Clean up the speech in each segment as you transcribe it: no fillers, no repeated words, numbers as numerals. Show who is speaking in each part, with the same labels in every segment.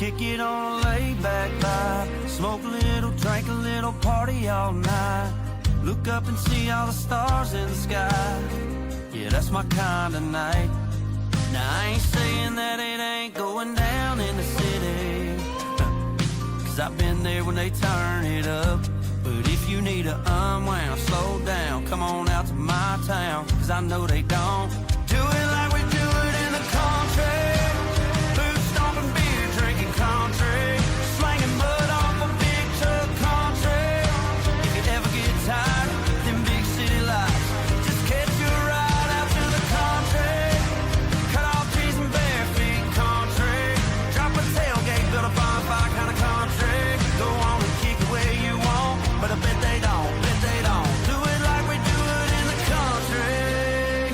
Speaker 1: Kick it on a laid-back vibe. Smoke a little, drink a little, party all night. Look up and see all the stars in the sky. Yeah, that's my kind of night. Now I ain't saying that it ain't going down in the city, cause I've been there when they turn it up. But if you need to unwound, slow down, come on out to my town, cause I know they don't do it like we do it in the country. Boot stomping, beer drinking country, slanging mud off a big truck country. If you ever get tired of them big city lights, just catch your ride out to the country. Cut off trees and bare feet country. Drop a tailgate, build a bonfire kind of country. Go on and kick it where you want, but I bet they don't do it like we do it in the country.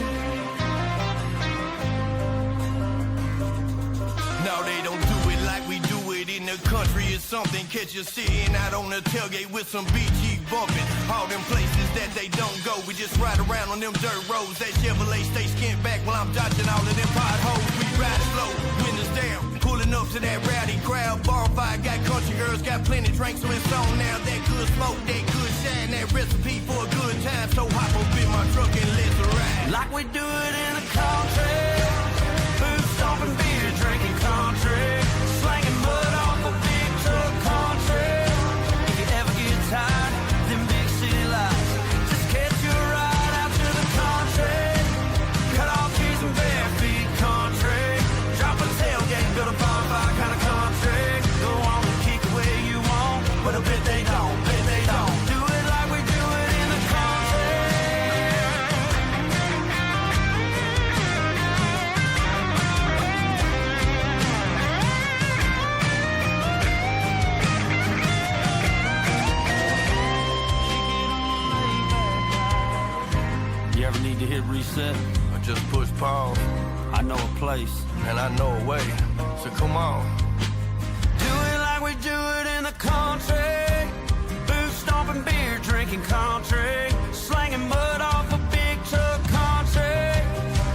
Speaker 2: No, they don't do it like we do it in the country. It's something, catch you sitting out on the tailgate with some BG bumping. All them places that they don't go, we just ride around on them dirt roads. That Chevrolet stay skint back while I'm dodging all of them potholes. We ride slow, windows down, pulling up to that rowdy crowd. Bonfire, got country girls, got plenty drinks, so it's on now. That good smoke, that good shine, that recipe for a good time. So hop up in my truck and let's ride
Speaker 1: like we do it in the country. Boot stomping, beer drinking country, slanging mud off a big truck country. If you ever get tired of them big city lights, just catch your ride out to the country. Cut off trees and bare feet country. Drop a tailgate, build a bonfire kind of country. Go on and kick it where you want, but I bet they don't do it like we do it in the country. You ever need to hit reset?
Speaker 2: I just push pause,
Speaker 1: I know a place.
Speaker 2: and I know a way. So come on.
Speaker 1: Do it like we do it in the country. Boot stomping, beer drinking country, slanging mud off a big truck country.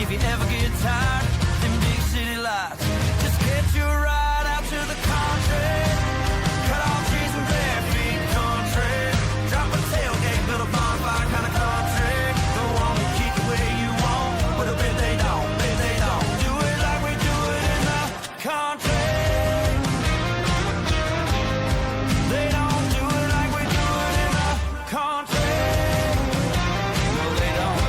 Speaker 1: If you ever get tired of them big city lights, just catch your ride out to the country. Cut off trees and bare feet country. Drop a tailgate, build a bonfire kind of country. Go on and kick it where you want, but I bet they don't do it like we do it in the country. They don't do it like we do it in the country. No, they don't.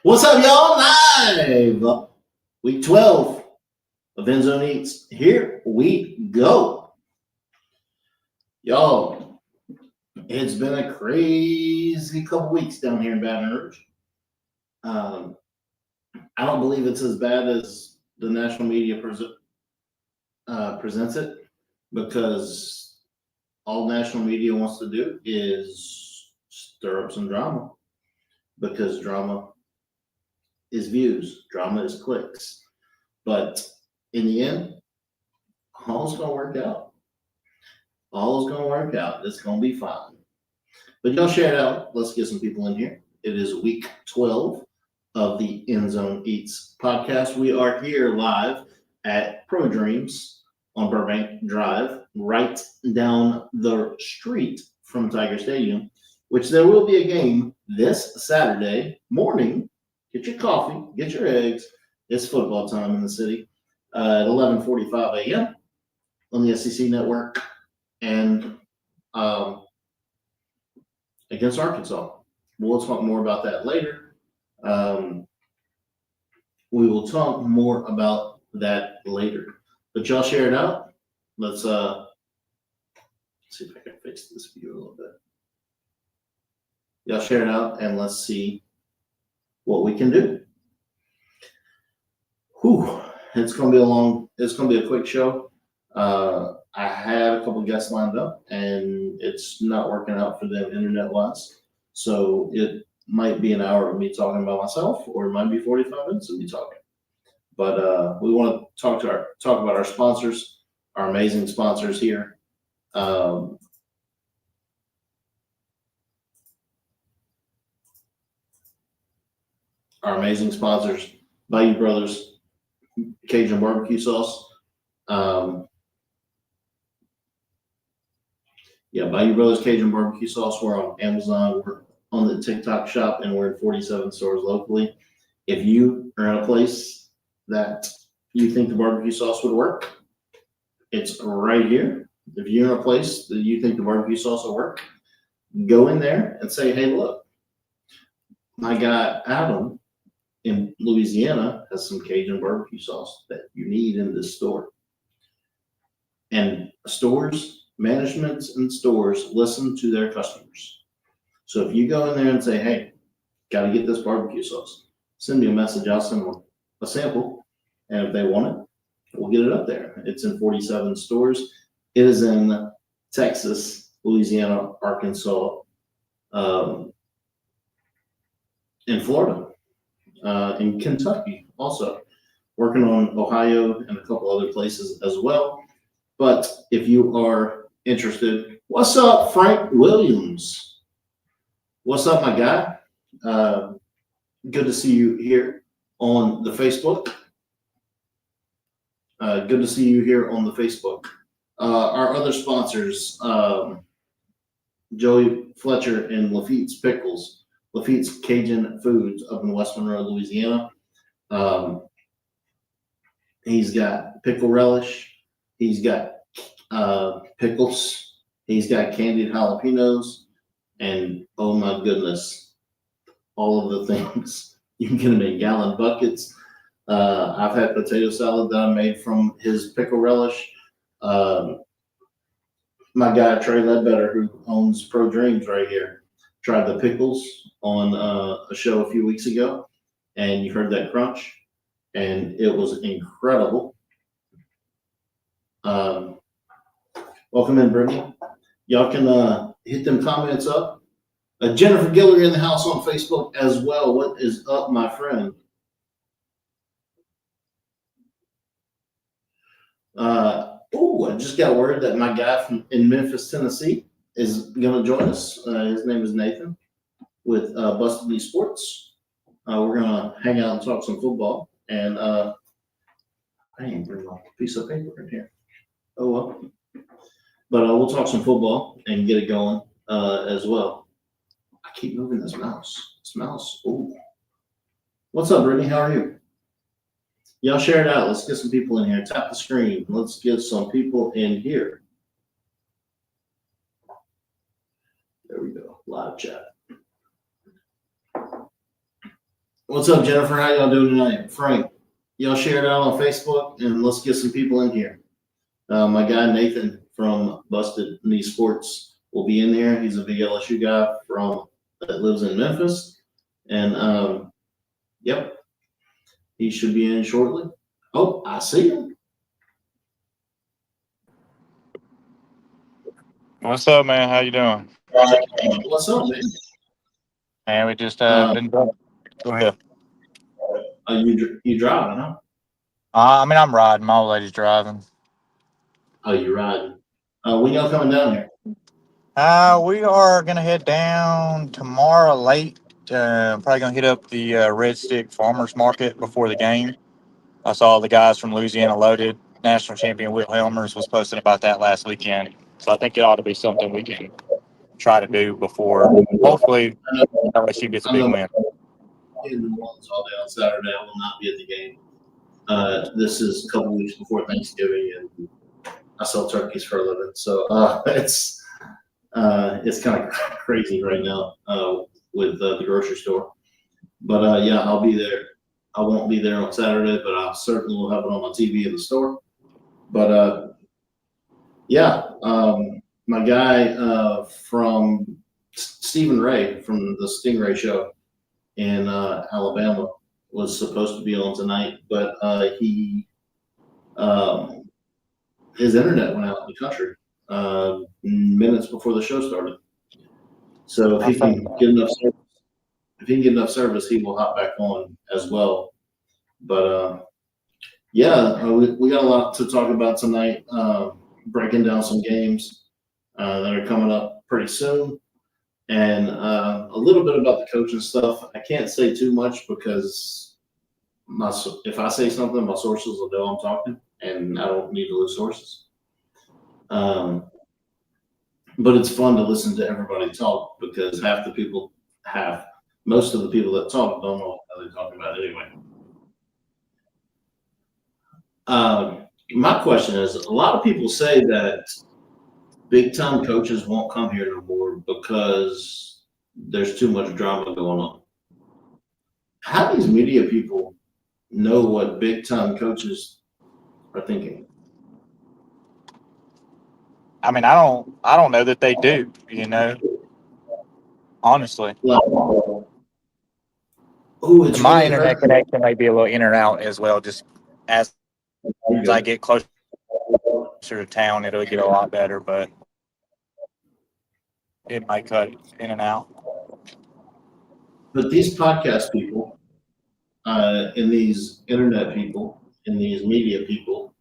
Speaker 3: What's up, y'all? Live week 12 of End Zone Eats. Here we go. Y'all, it's been a crazy couple weeks down here in Baton Rouge. I don't believe it's as bad as the national media presents it, because all national media wants to do is stir up some drama, because drama is views, drama is clicks. But in the end, all's gonna work out. All is gonna work out. It's gonna be fine. But y'all share it out. Let's get some people in here. It is week 12 of the End Zone Eats podcast. We are here live at Pro Dreams on Burbank Drive, right down the street from Tiger Stadium, which there will be a game this Saturday morning. Get your coffee, get your eggs. It's football time in the city at 11:45 a.m. on the SEC network, and against Arkansas. We'll talk more about that later. We will talk more about that later. But y'all share it out. Let's see if I can fix this view a little bit. Y'all share it out and let's see what we can do. Whew, it's gonna be a quick show. I had a couple of guests lined up and it's not working out for them internet-wise. So it might be an hour of me talking about myself, or it might be 45 minutes of me talking. But we want to talk about our sponsors, our amazing sponsors here. our amazing sponsors, Bayou Brothers Cajun Barbecue Sauce. Bayou Brothers Cajun Barbecue Sauce. We're on Amazon. We're on the TikTok shop, and we're in 47 stores locally. If you are in a place that you think the barbecue sauce would work, it's right here. If you're in a place that you think the barbecue sauce will work, go in there and say, hey, look, my guy Adam in Louisiana has some Cajun barbecue sauce that you need in this store. And stores, managements and stores listen to their customers. So if you go in there and say, hey, got to get this barbecue sauce, send me a message. I'll send them a sample. And if they want it, we'll get it up there. It's in 47 stores. It is in Texas, Louisiana, Arkansas, in Florida, in Kentucky also. Working on Ohio and a couple other places as well. But if you are interested, what's up, Frank Williams? What's up, my guy? Good to see you here on the Facebook. Good to see you here on the Facebook. Our other sponsors, Joey Fletcher and Lafitte's Pickles, Lafitte's Cajun Foods up in West Monroe, Louisiana. He's got pickle relish. He's got pickles. He's got candied jalapenos. And oh my goodness, all of the things. You can get them in gallon buckets. I've had potato salad that I made from his pickle relish. My guy Trey Ledbetter, who owns Pro Dreams right here, tried the pickles on a show a few weeks ago, and you heard that crunch, and it was incredible. Welcome in, Brittany. Y'all can hit them comments up. Jennifer Giller in the house on Facebook as well. What is up, my friend? I just got word that my guy in Memphis, Tennessee is going to join us. His name is Nathan with Busted Knee Sports. We're going to hang out and talk some football. And I ain't bring my piece of paper in here. Oh, well. But we'll talk some football and get it going as well. I keep moving this mouse. This mouse. Ooh. What's up, Brittany? How are you? Y'all share it out. Let's get some people in here. Tap the screen. Let's get some people in here. There we go. Live chat. What's up, Jennifer? How y'all doing tonight? Frank, y'all share it out on Facebook, and let's get some people in here. My guy Nathan from Busted Knee Sports will be in there. He's a big LSU guy that lives in Memphis. And, yep. He should be in shortly. Oh, I see him.
Speaker 4: What's up, man? How you doing?
Speaker 3: What's up, man?
Speaker 4: Man, we just been. Go ahead.
Speaker 3: You driving, huh?
Speaker 4: I mean, I'm riding. My old lady's driving.
Speaker 3: Oh, you riding? When y'all coming down here?
Speaker 4: We are gonna head down tomorrow late. Probably gonna hit up the Red Stick Farmers Market before the game. I saw the guys from Louisiana Loaded, national champion Will Helmers, was posting about that last weekend. So I think it ought to be something we can try to do before. Hopefully, LSU gets a big win.
Speaker 3: In New Orleans all day on Saturday. I will not be at the game. This is a couple weeks before Thanksgiving, and I sell turkeys for a living, so it's kind of crazy right now with the grocery store. But yeah, I'll be there. I won't be there on Saturday, but I certainly will have it on my TV in the store. But yeah, my guy from Stephen Ray from the Stingray Show in Alabama was supposed to be on tonight, but his internet went out in the country minutes before the show started. So if he can get enough service, he will hop back on as well. But yeah, we got a lot to talk about tonight. Breaking down some games that are coming up pretty soon, And a little bit about the coaching stuff. I can't say too much because if I say something, my sources will know I'm talking, and I don't need to lose sources. But it's fun to listen to everybody talk because most of the people that talk don't know what they're talking about anyway. My question is, a lot of people say that big time coaches won't come here no more because there's too much drama going on. How do these media people know what big time coaches are thinking?
Speaker 4: I mean, I don't know that they do, honestly.
Speaker 3: Like, it's
Speaker 4: My
Speaker 3: really
Speaker 4: internet connection may be a little in and out as well. Just as I get closer to town, it'll get a lot better, but it might cut in and out.
Speaker 3: But these podcast people, and these internet people, and these media people,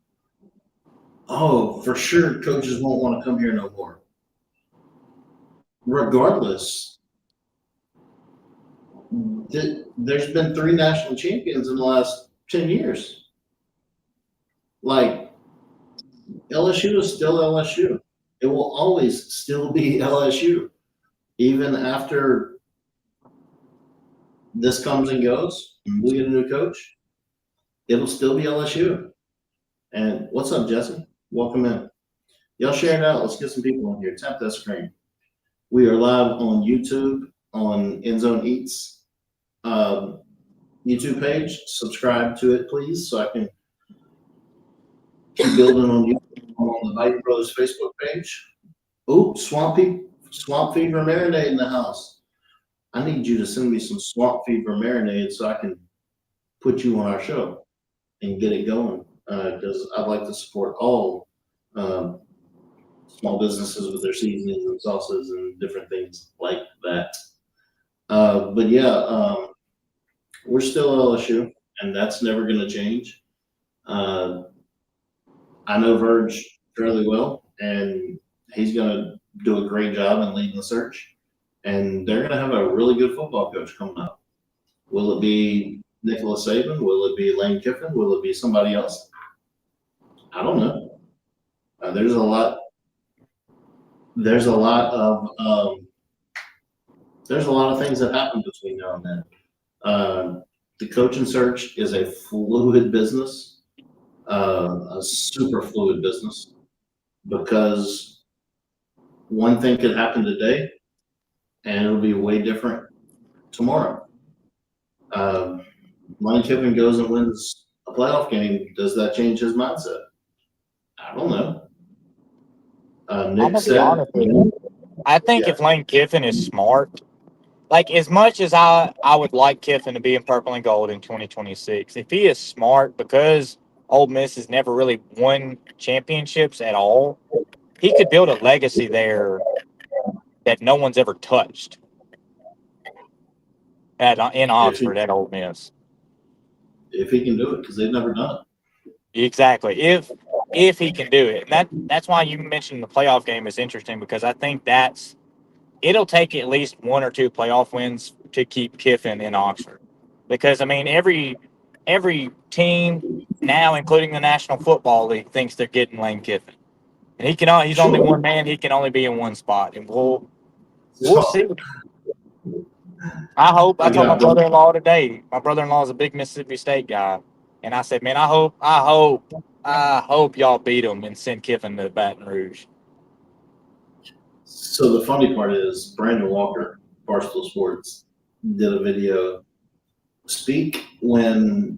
Speaker 3: for sure, coaches won't want to come here no more. Regardless, there's been 3 national champions in the last 10 years. Like, LSU is still LSU. It will always still be LSU. Even after this comes and goes, we get a new coach, it'll still be LSU. And what's up, Jesse? Welcome in. Y'all share it out. Let's get some people in here. Tap that screen. We are live on YouTube, on Endzone Eats YouTube page. Subscribe to it, please, so I can keep building on YouTube. I'm on the Biden Brothers Facebook page. Oh, Swamp Fever Marinade in the house. I need you to send me some Swamp Fever Marinade so I can put you on our show and get it going. Because I'd like to support all small businesses with their seasonings and sauces and different things like that. But yeah, we're still LSU, and that's never going to change. I know Verge fairly well, and he's going to do a great job in leading the search. And they're going to have a really good football coach coming up. Will it be Nicholas Saban? Will it be Lane Kiffin? Will it be somebody else? I don't know. There's a lot of things that happen between now and then. The coaching search is a fluid business, a super fluid business, because one thing could happen today and it'll be way different tomorrow. Lane Kiffin goes and wins a playoff game. Does that change his mindset? I don't know. Nick said,
Speaker 4: honest with you. I think if Lane Kiffin is smart, like as much as I would like Kiffin to be in purple and gold in 2026, if he is smart, because Ole Miss has never really won championships at all, he could build a legacy there that no one's ever touched in Oxford at Ole Miss.
Speaker 3: If he can do it, because they've never done it.
Speaker 4: Exactly. If he can do it. That's why you mentioned the playoff game is interesting, because I think it'll take at least 1 or 2 playoff wins to keep Kiffin in Oxford. Because I mean every team now, including the National Football League, thinks they're getting Lane Kiffin. And he's only one man, he can only be in one spot. And we'll see. I told my brother-in-law today. My brother-in-law is a big Mississippi State guy, and I said, man, I hope y'all beat them and send Kiffin to Baton Rouge.
Speaker 3: So the funny part is, Brandon Walker, Barstool Sports, did a video. Speak when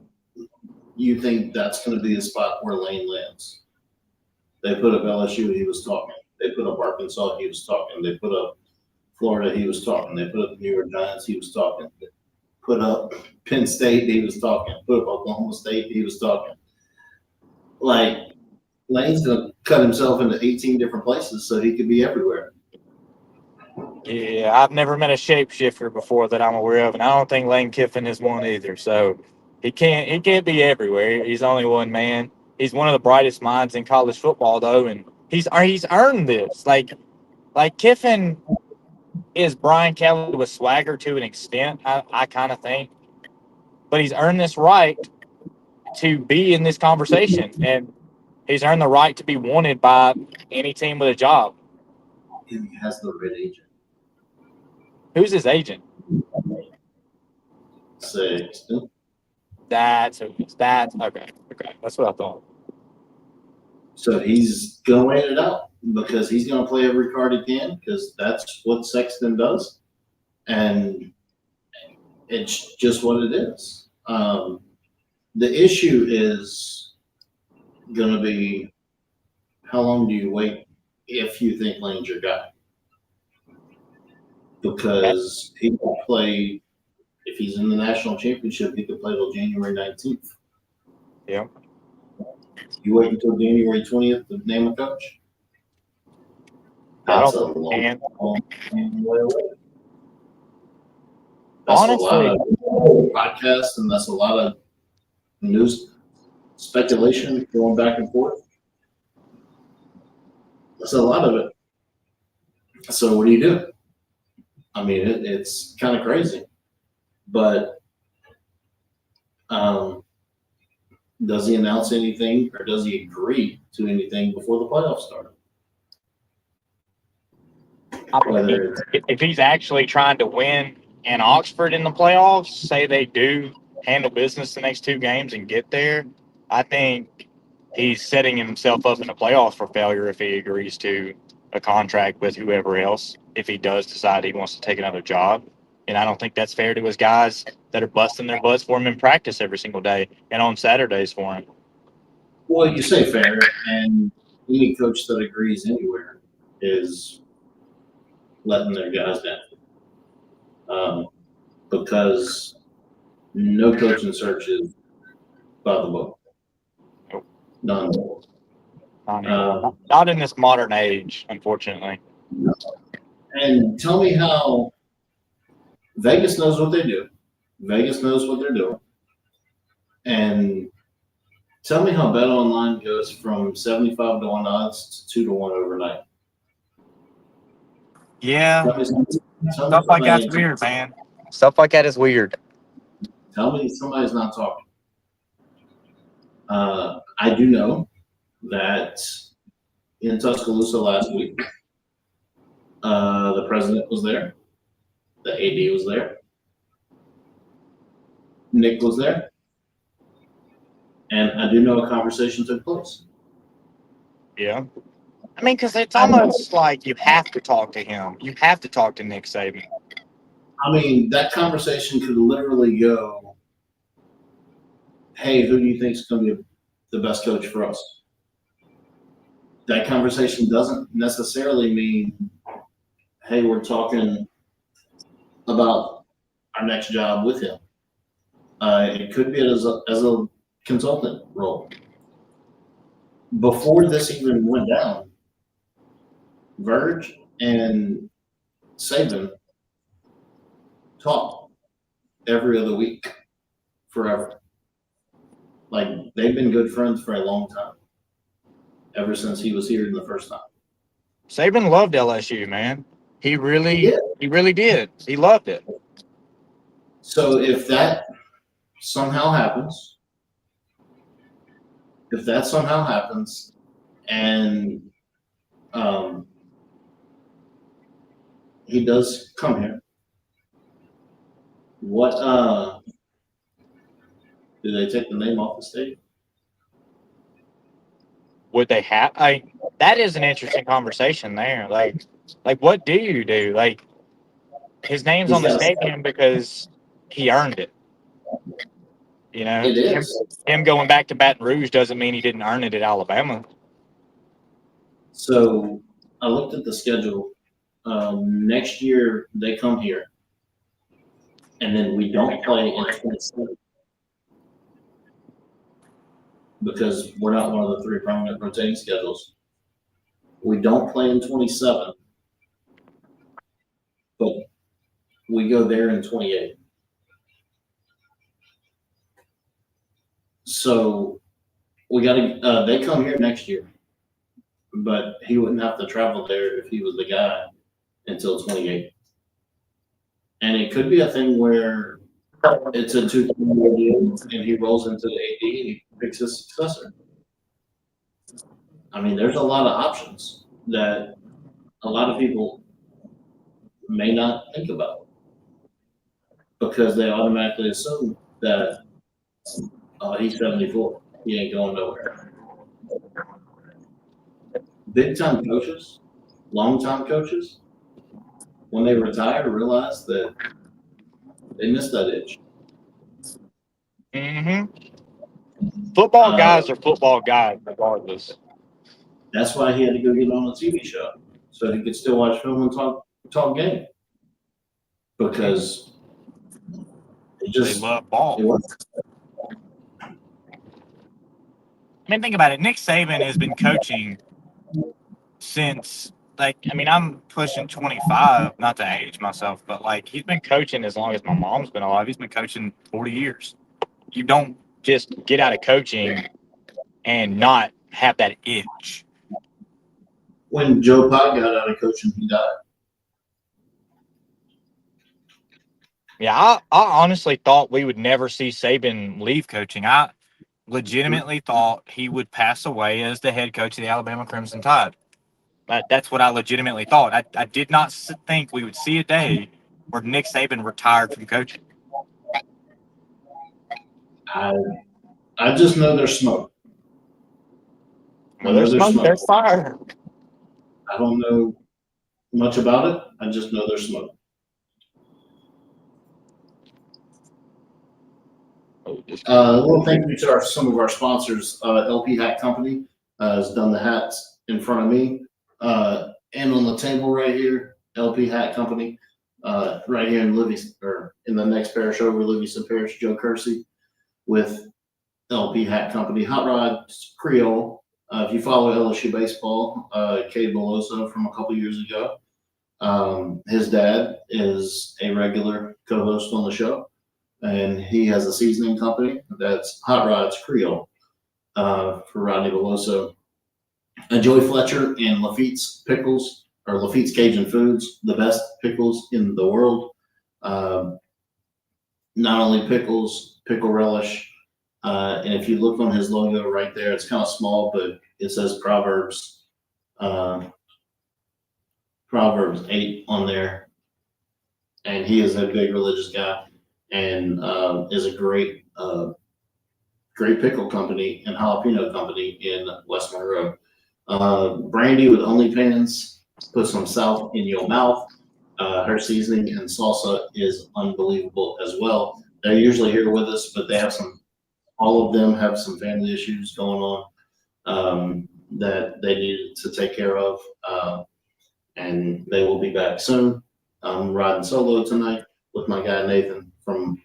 Speaker 3: you think that's going to be the spot where Lane lands. They put up LSU, he was talking. They put up Arkansas, he was talking. They put up Florida, he was talking. They put up the New York Giants, he was talking. Put up Penn State, he was talking. Put up Oklahoma State, he was talking. Like, Lane's going to cut himself into 18 different places so he could be everywhere.
Speaker 4: Yeah, I've never met a shapeshifter before that I'm aware of, and I don't think Lane Kiffin is one either. So he can't be everywhere. He's only one man. He's one of the brightest minds in college football, though, and he's earned this. Like Kiffin, is Brian Kelly with swagger to an extent, I kind of think. But he's earned this right to be in this conversation, and he's earned the right to be wanted by any team with a job.
Speaker 3: He has the red agent.
Speaker 4: Who's his agent?
Speaker 3: Sexton.
Speaker 4: That's okay. That's what I thought.
Speaker 3: So he's going to wait it out because he's going to play every card he can because that's what Sexton does. And it's just what it is. The issue is going to be how long do you wait if you think Lane's your guy? Because he will play, if he's in the national championship, he could play till January 19th.
Speaker 4: Yeah.
Speaker 3: You wait until January 20th to name a coach?
Speaker 4: I
Speaker 3: That's a
Speaker 4: don't
Speaker 3: long,
Speaker 4: think
Speaker 3: long way away. That's
Speaker 4: Honestly,
Speaker 3: a lot of podcasts and that's a lot of news speculation going back and forth. That's a lot of it. So what do you do? I mean, it's kind of crazy. But does he announce anything or does he agree to anything before the playoffs start?
Speaker 4: if he's actually trying to win in Oxford in the playoffs, say they do handle business the next two games and get there, I think he's setting himself up in the playoffs for failure if he agrees to a contract with whoever else, if he does decide he wants to take another job. And I don't think that's fair to his guys that are busting their butts for him in practice every single day and on Saturdays for him.
Speaker 3: Well, you say fair, and any coach that agrees anywhere is letting their guys down. Because no coaching search is by the book.
Speaker 4: Nope.
Speaker 3: None.
Speaker 4: Not in this modern age, unfortunately.
Speaker 3: And tell me how Vegas knows what they do. Vegas knows what they're doing. And tell me how Bet Online goes from 75 to 1 odds to 2 to 1 overnight.
Speaker 4: Yeah.
Speaker 3: Tell me
Speaker 4: Stuff like that's weird, man. Stuff like that is weird.
Speaker 3: Tell me somebody's not talking. I do know that in Tuscaloosa last week, the president was there. The AD was there. Nick was there. And I do know a conversation took place.
Speaker 4: Yeah. I mean, because it's almost like you have to talk to him. You have to talk to Nick Saban.
Speaker 3: I mean, that conversation could literally go, hey, who do you think is going to be the best coach for us? That conversation doesn't necessarily mean, hey, we're talking about our next job with him. It could be as a consultant role. Before this even went down, Verge and Saban talk every other week forever. Like they've been good friends for a long time, ever since he was here the first time.
Speaker 4: Saban loved LSU, man. He really did. He loved it.
Speaker 3: So if that somehow happens, and he does come here, what do they take the name off the stadium?
Speaker 4: Would they have? That is an interesting conversation there. Like, what do you do? Like, his name's on the stadium because he earned it. You know,
Speaker 3: It is.
Speaker 4: Him going back to Baton Rouge doesn't mean he didn't earn it at Alabama.
Speaker 3: So I looked at the schedule. Next year they come here, and then we don't play in 27 because we're not one of the 3 permanent rotating schedules. We don't play in 27, but we go there in 28. So we got to. They come here next year, but he wouldn't have to travel there if he was the guy until 28. And it could be a thing where it's a 2-3 year deal and he rolls into the AD and he picks his successor. I mean, there's a lot of options that a lot of people may not think about because they automatically assume that he's 74. He ain't going nowhere. Big time coaches, long time coaches, when they retire, realize that they missed that itch.
Speaker 4: Football guys are football guys, regardless.
Speaker 3: That's why he had to go get on a TV show so he could still watch film and talk game. Because it
Speaker 4: They
Speaker 3: just
Speaker 4: love ball.
Speaker 3: it works.
Speaker 4: I mean, think about it. Nick Saban has been coaching since, like, I mean, I'm pushing 25, not to age myself, but, like, he's been coaching as long as my mom's been alive. He's been coaching 40 years. You don't just get out of coaching and not have that itch.
Speaker 3: When Joe Pye got out of coaching, he died.
Speaker 4: Yeah, I honestly thought we would never see Saban leave coaching. I legitimately thought he would pass away as the head coach of the Alabama Crimson Tide. That's what I legitimately thought. I did not think we would see a day where Nick Saban retired from coaching.
Speaker 3: I just know there's smoke.
Speaker 4: Well, there's smoke, there's fire.
Speaker 3: I don't know much about it. I just know there's smoke. A little thank you to some of our sponsors. LP Hat Company has done the hats in front of me and on the table right here. LP Hat Company right here in Livingston, or in the next parish over, Livingston Parish. Joe Kersey with LP Hat Company. Hot Rod Creole. If you follow LSU baseball, Cade Beloso from a couple years ago, his dad is a regular co-host on the show, and he has a seasoning company that's Hot Rod's Creole for Rodney Beloso. Joey Fletcher and Lafitte's Pickles, or Lafitte's Cajun Foods, the best pickles in the world. Not only pickles, pickle relish. And if you look on his logo right there, it's kind of small, but it says Proverbs 8 on there. And he is a big religious guy and is a great pickle company and jalapeno company in West Monroe. Brandy with OnlyPans, put some salt in your mouth. Her seasoning and salsa is unbelievable as well. They're usually here with us, but they have all of them have some family issues going on that they need to take care of, and they will be back soon. I'm riding solo tonight with my guy Nathan from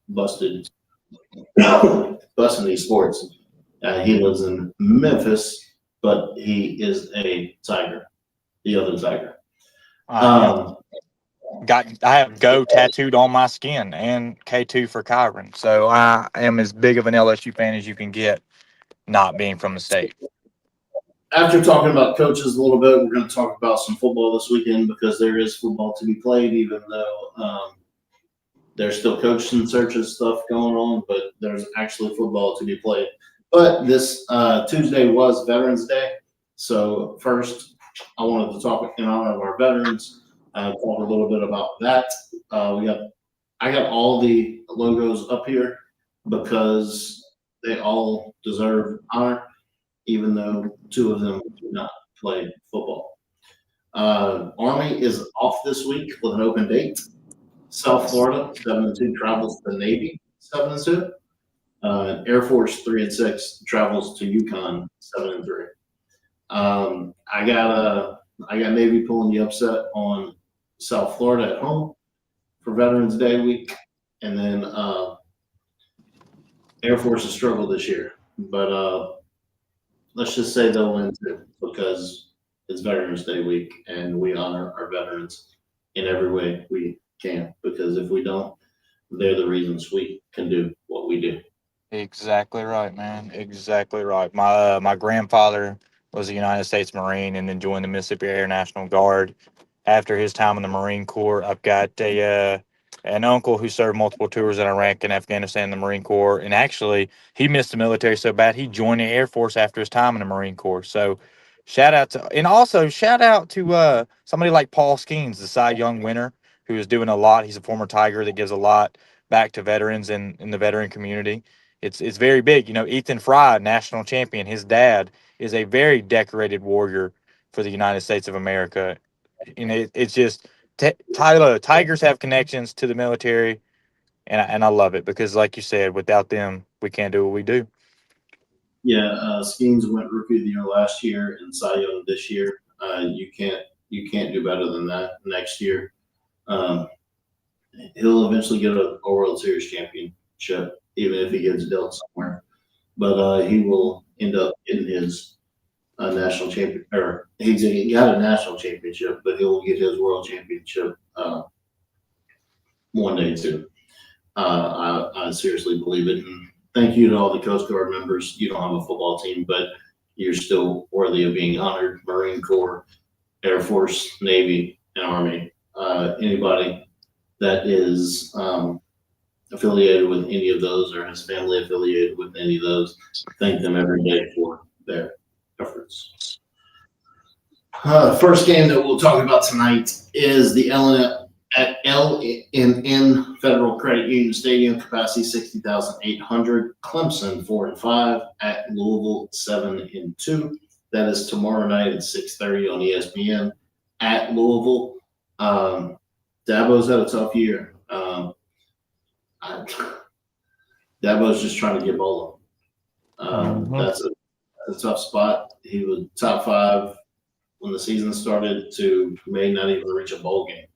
Speaker 3: Busted Esports. He lives in Memphis, but he is a Tiger, the other Tiger.
Speaker 4: I have Go tattooed on my skin and K2 for Kyron. So I am as big of an LSU fan as you can get, not being from the state.
Speaker 3: After talking about coaches a little bit, we're going to talk about some football this weekend because there is football to be played, even though there's still coaching searches stuff going on, but there's actually football to be played. But this Tuesday was Veterans Day. So first, I wanted to talk in honor of our veterans. Talk a little bit about that. I got all the logos up here because they all deserve honor, even though two of them do not play football. Army is off this week with an open date. South Florida 7-2 travels to the Navy 7-2. Air Force 3-6 travels to UConn 7-3. I got Navy pulling the upset on South Florida at home for Veterans Day week, and then Air Force has struggled this year, but let's just say they'll win too because it's Veterans Day week and we honor our veterans in every way we can, because if we don't, they're the reasons we can do what we do.
Speaker 4: Exactly right, man. Exactly right. My grandfather was a United States Marine and then joined the Mississippi Air National Guard. After his time in the Marine Corps, I've got a an uncle who served multiple tours in Iraq and Afghanistan in the Marine Corps. And actually, he missed the military so bad he joined the Air Force after his time in the Marine Corps. So, shout out to somebody like Paul Skeens, the Cy Young winner, who is doing a lot. He's a former Tiger that gives a lot back to veterans in the veteran community. It's very big. You know, Ethan Fry, national champion, his dad is a very decorated warrior for the United States of America. And it's just Tyler, Tigers have connections to the military, and I love it because, like you said, without them, we can't do what we do.
Speaker 3: Yeah, Skeens went Rookie of the Year last year and Cy Young this year. You can't do better than that next year. He'll eventually get a World Series championship, even if he gets dealt somewhere. But he will end up getting his national champion, or he got a national championship, but he'll get his world championship one day too. I seriously believe it. And thank you to all the Coast Guard members. You don't have a football team, but you're still worthy of being honored. Marine Corps, Air Force, Navy, and Army. Anybody that is affiliated with any of those or has family affiliated with any of those, thank them every day for their efforts. First game that we'll talk about tonight is the LNN Federal Credit Union Stadium, capacity 60,800. Clemson 4-5 at Louisville 7-2. That is tomorrow night at 6:30 on ESPN at Louisville. Dabo's had a tough year. Dabo's just trying to get bowling. That's a tough spot. He was top 5 when the season started to may not even reach a bowl game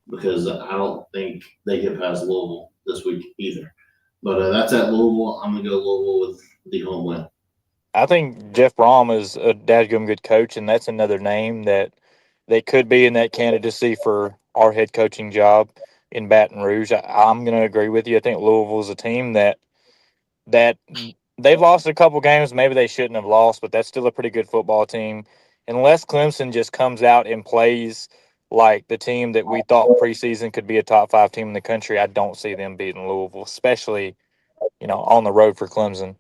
Speaker 3: because I don't think they get past Louisville this week either. But that's at Louisville. I'm going to go Louisville with the home win.
Speaker 4: I think Jeff Brom is a dadgum good coach, and that's another name that they could be in that candidacy for our head coaching job in Baton Rouge. I'm going to agree with you. I think Louisville is a team that they've lost a couple games. Maybe they shouldn't have lost, but that's still a pretty good football team. Unless Clemson just comes out and plays like the team that we thought preseason could be a top 5 team in the country, I don't see them beating Louisville, especially, on the road for Clemson.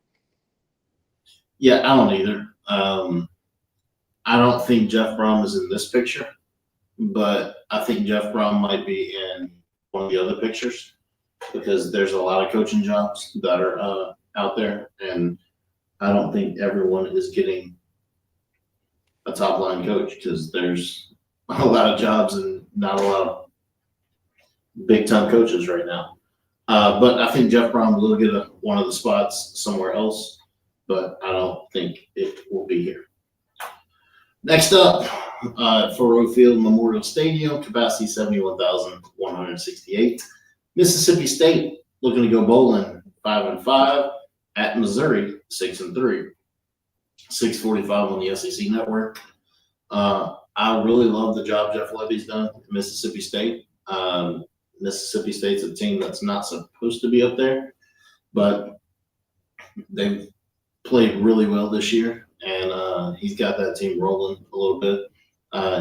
Speaker 3: Yeah, I don't either. I don't think Jeff Brom is in this picture, but I think Jeff Brom might be in one of the other pictures because there's a lot of coaching jobs that are out there, and I don't think everyone is getting a top line coach because there's a lot of jobs and not a lot of big time coaches right now. But I think Jeff Brom will get one of the spots somewhere else, but I don't think it will be here. Next up, Faurot Field Memorial Stadium, capacity 71,168. Mississippi State looking to go bowling 5-5 at Missouri 6-3. 6:45 on the SEC network. I really love the job Jeff Levy's done at Mississippi State. Mississippi State's a team that's not supposed to be up there, but they've played really well this year, and he's got that team rolling a little bit.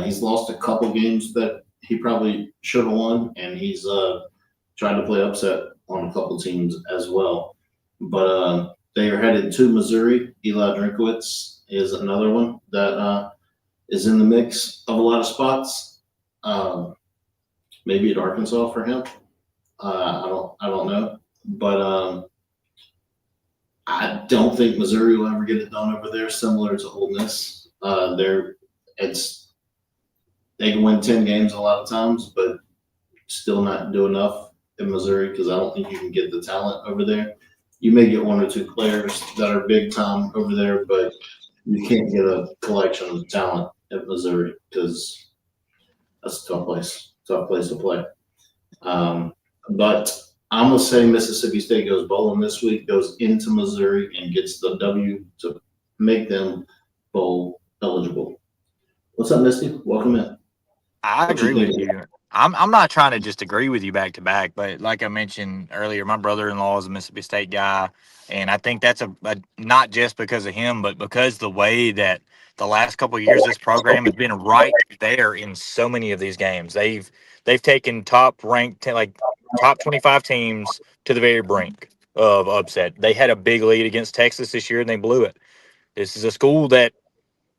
Speaker 3: He's lost a couple games that he probably should have won, and he's trying to play upset on a couple teams as well. But they are headed to Missouri. Eli Drinkwitz is another one that is in the mix of a lot of spots. Maybe at Arkansas for him. I don't know, but I don't think Missouri will ever get it done over there. Similar to Ole Miss, they can win 10 games a lot of times, but still not do enough in Missouri because I don't think you can get the talent over there. You may get 1 or 2 players that are big time over there, but you can't get a collection of talent at Missouri because that's a tough place to play. But I'm going to say Mississippi State goes bowling this week, goes into Missouri, and gets the W to make them bowl eligible. What's up, Misty? Welcome in.
Speaker 4: I agree with you. I'm not trying to just agree with you back to back, but like I mentioned earlier, my brother-in-law is a Mississippi State guy, and I think that's a not just because of him, but because the way that the last couple of years this program has been right there in so many of these games. They've taken top ranked, like top 25 teams to the very brink of upset. They had a big lead against Texas this year, and they blew it. This is a school that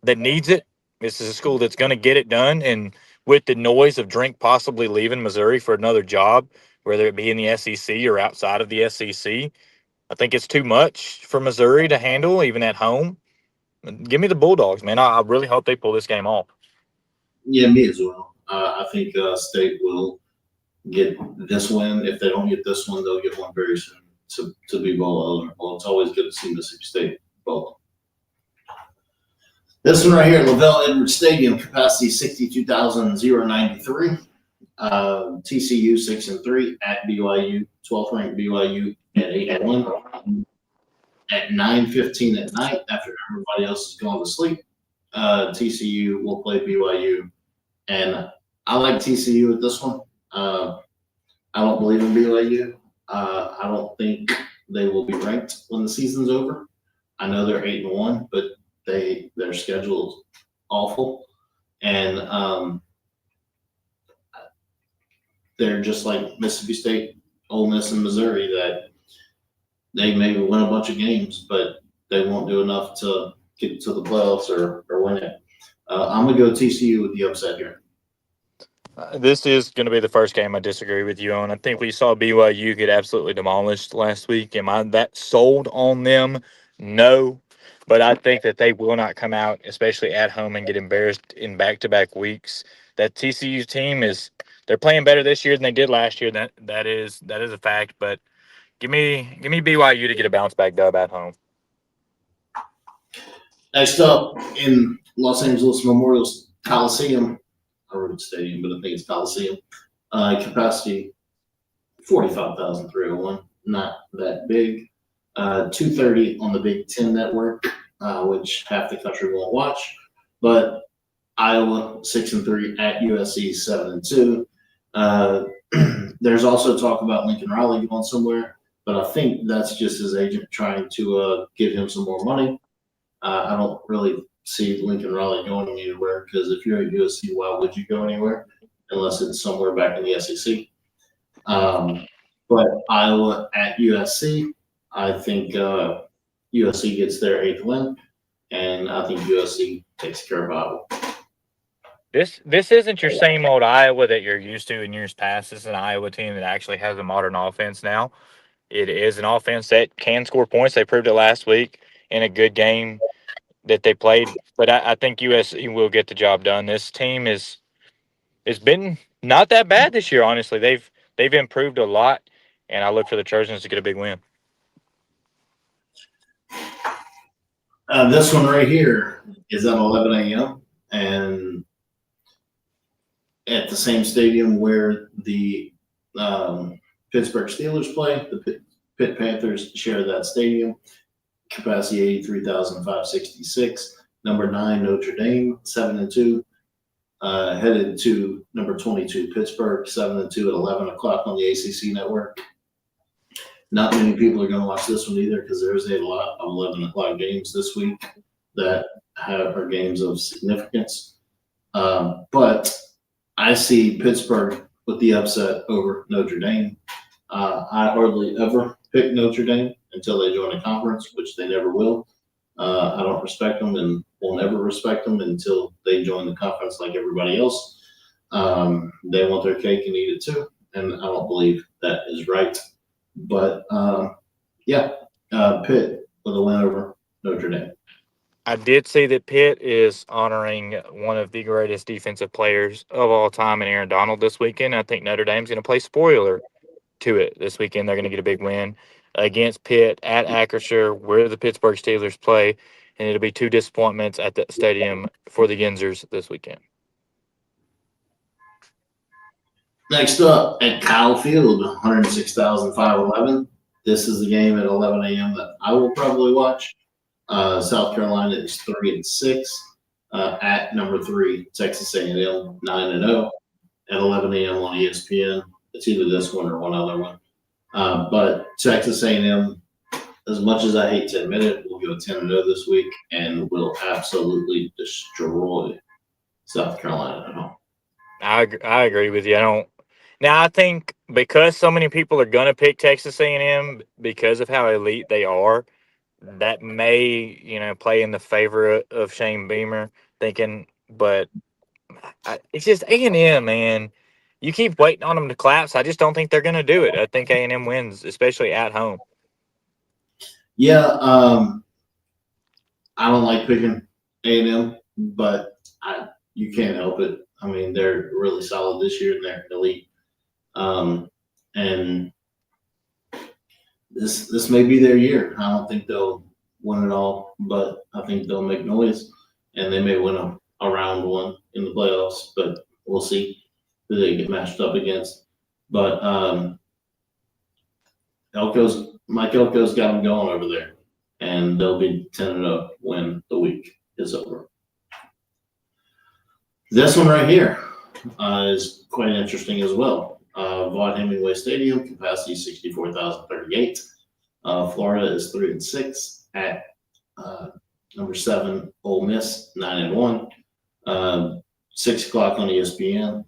Speaker 4: needs it. This is a school that's going to get it done. And with the noise of Drink possibly leaving Missouri for another job, whether it be in the SEC or outside of the SEC, I think it's too much for Missouri to handle, even at home. Give me the Bulldogs, man. I really hope they pull this game off.
Speaker 3: Yeah, me as well. I think State will get this win. If they don't get this one, they'll get one very soon to be bowl eligible. It's always good to see Mississippi State bowl. This one right here, Lavelle Edwards Stadium, capacity 62,093. TCU 6-3 at BYU, 12th ranked BYU at 8-1. At 9:15 at night, after everybody else has gone to sleep, TCU will play BYU, and I like TCU at this one. I don't believe in BYU. I don't think they will be ranked when the season's over. I know they're 8-1, but their schedule is awful, and they're just like Mississippi State, Ole Miss, and Missouri that they maybe win a bunch of games, but they won't do enough to get to the playoffs or win it. I'm gonna go TCU with the upset here.
Speaker 4: This is going to be the first game I disagree with you on. I think we saw BYU get absolutely demolished last week. Am I that sold on them? No. But I think that they will not come out, especially at home, and get embarrassed in back-to-back weeks. That TCU team they're playing better this year than they did last year. That is a fact. But give me BYU to get a bounce back dub at home.
Speaker 3: Next up in Los Angeles Memorial Coliseum, I wrote stadium, but I think it's Coliseum. Capacity 45,301, not that big. 2:30 on the Big Ten Network, which half the country won't watch. But Iowa 6-3 at USC 7-2. There's also talk about Lincoln Riley going somewhere, but I think that's just his agent trying to give him some more money. I don't really see Lincoln Riley going anywhere because if you're at USC, why would you go anywhere unless it's somewhere back in the SEC? But Iowa at USC, I think USC gets their 8th win, and I think USC takes care of Iowa.
Speaker 4: This isn't your same old Iowa that you're used to in years past. This is an Iowa team that actually has a modern offense now. It is an offense that can score points. They proved it last week in a good game that they played. But I think USC will get the job done. This team it's been not that bad this year, honestly. They've improved a lot, and I look for the Trojans to get a big win.
Speaker 3: This one right here is at 11 a.m. and at the same stadium where the Pittsburgh Steelers play. The Pitt Panthers share that stadium. Capacity 83,566. Number 9 Notre Dame 7-2. Headed to number 22 Pittsburgh 7-2 at 11 o'clock on the ACC network. Not many people are going to watch this one either because there's a lot of 11 o'clock games this week that are games of significance. But I see Pittsburgh with the upset over Notre Dame. I hardly ever pick Notre Dame until they join a conference, which they never will. I don't respect them and will never respect them until they join the conference like everybody else. They want their cake and eat it too, and I don't believe that is right. But, Pitt with a win over Notre Dame.
Speaker 4: I did see that Pitt is honoring one of the greatest defensive players of all time in Aaron Donald this weekend. I think Notre Dame's going to play spoiler to it this weekend. They're going to get a big win against Pitt at Acrisure, where the Pittsburgh Steelers play, and it'll be 2 disappointments at the stadium for the Yinzers this weekend.
Speaker 3: Next up at Kyle Field, 106,511. This is the game at 11 a.m. that I will probably watch. South Carolina is 3-6 at number 3 Texas A&M 9-0 at 11 a.m. on ESPN. It's either this one or one other one. But Texas A&M, as much as I hate to admit it, will go 10-0 this week and will absolutely destroy South Carolina at home.
Speaker 4: I agree with you. I think because so many people are going to pick Texas A&M because of how elite they are, that may, play in the favor of Shane Beamer thinking, but it's just A&M, man. You keep waiting on them to collapse. I just don't think they're going to do it. I think A&M wins, especially at home.
Speaker 3: Yeah, I don't like picking A&M, but you can't help it. I mean, they're really solid this year and they're elite. And this may be their year. I don't think they'll win it all, but I think they'll make noise, and they may win a round one in the playoffs. But we'll see who they get matched up against. But Mike Elko's got them going over there, and they'll be 10-0 when the week is over. This one right here is quite interesting as well. Vaught Hemingway Stadium, capacity 64,038. Florida is 3-6 at number 7, Ole Miss 9-1. 6 o'clock on ESPN.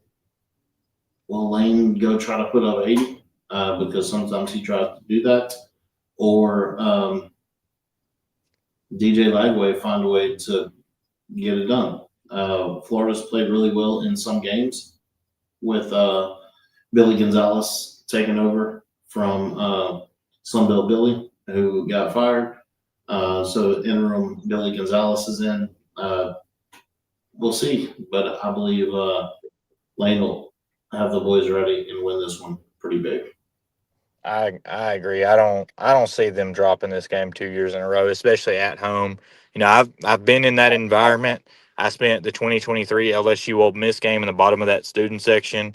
Speaker 3: Will Lane go try to put up 80? Because sometimes he tries to do that, or DJ Lagway find a way to get it done. Florida's played really well in some games with Billy Gonzalez taking over from Sunbelt Billy, who got fired. So interim Billy Gonzalez is in. We'll see, but I believe Lane will have the boys ready and win this one pretty big.
Speaker 4: I agree. I don't see them dropping this game 2 years in a row, especially at home. I've been in that environment. I spent the 2023 LSU Ole Miss game in the bottom of that student section.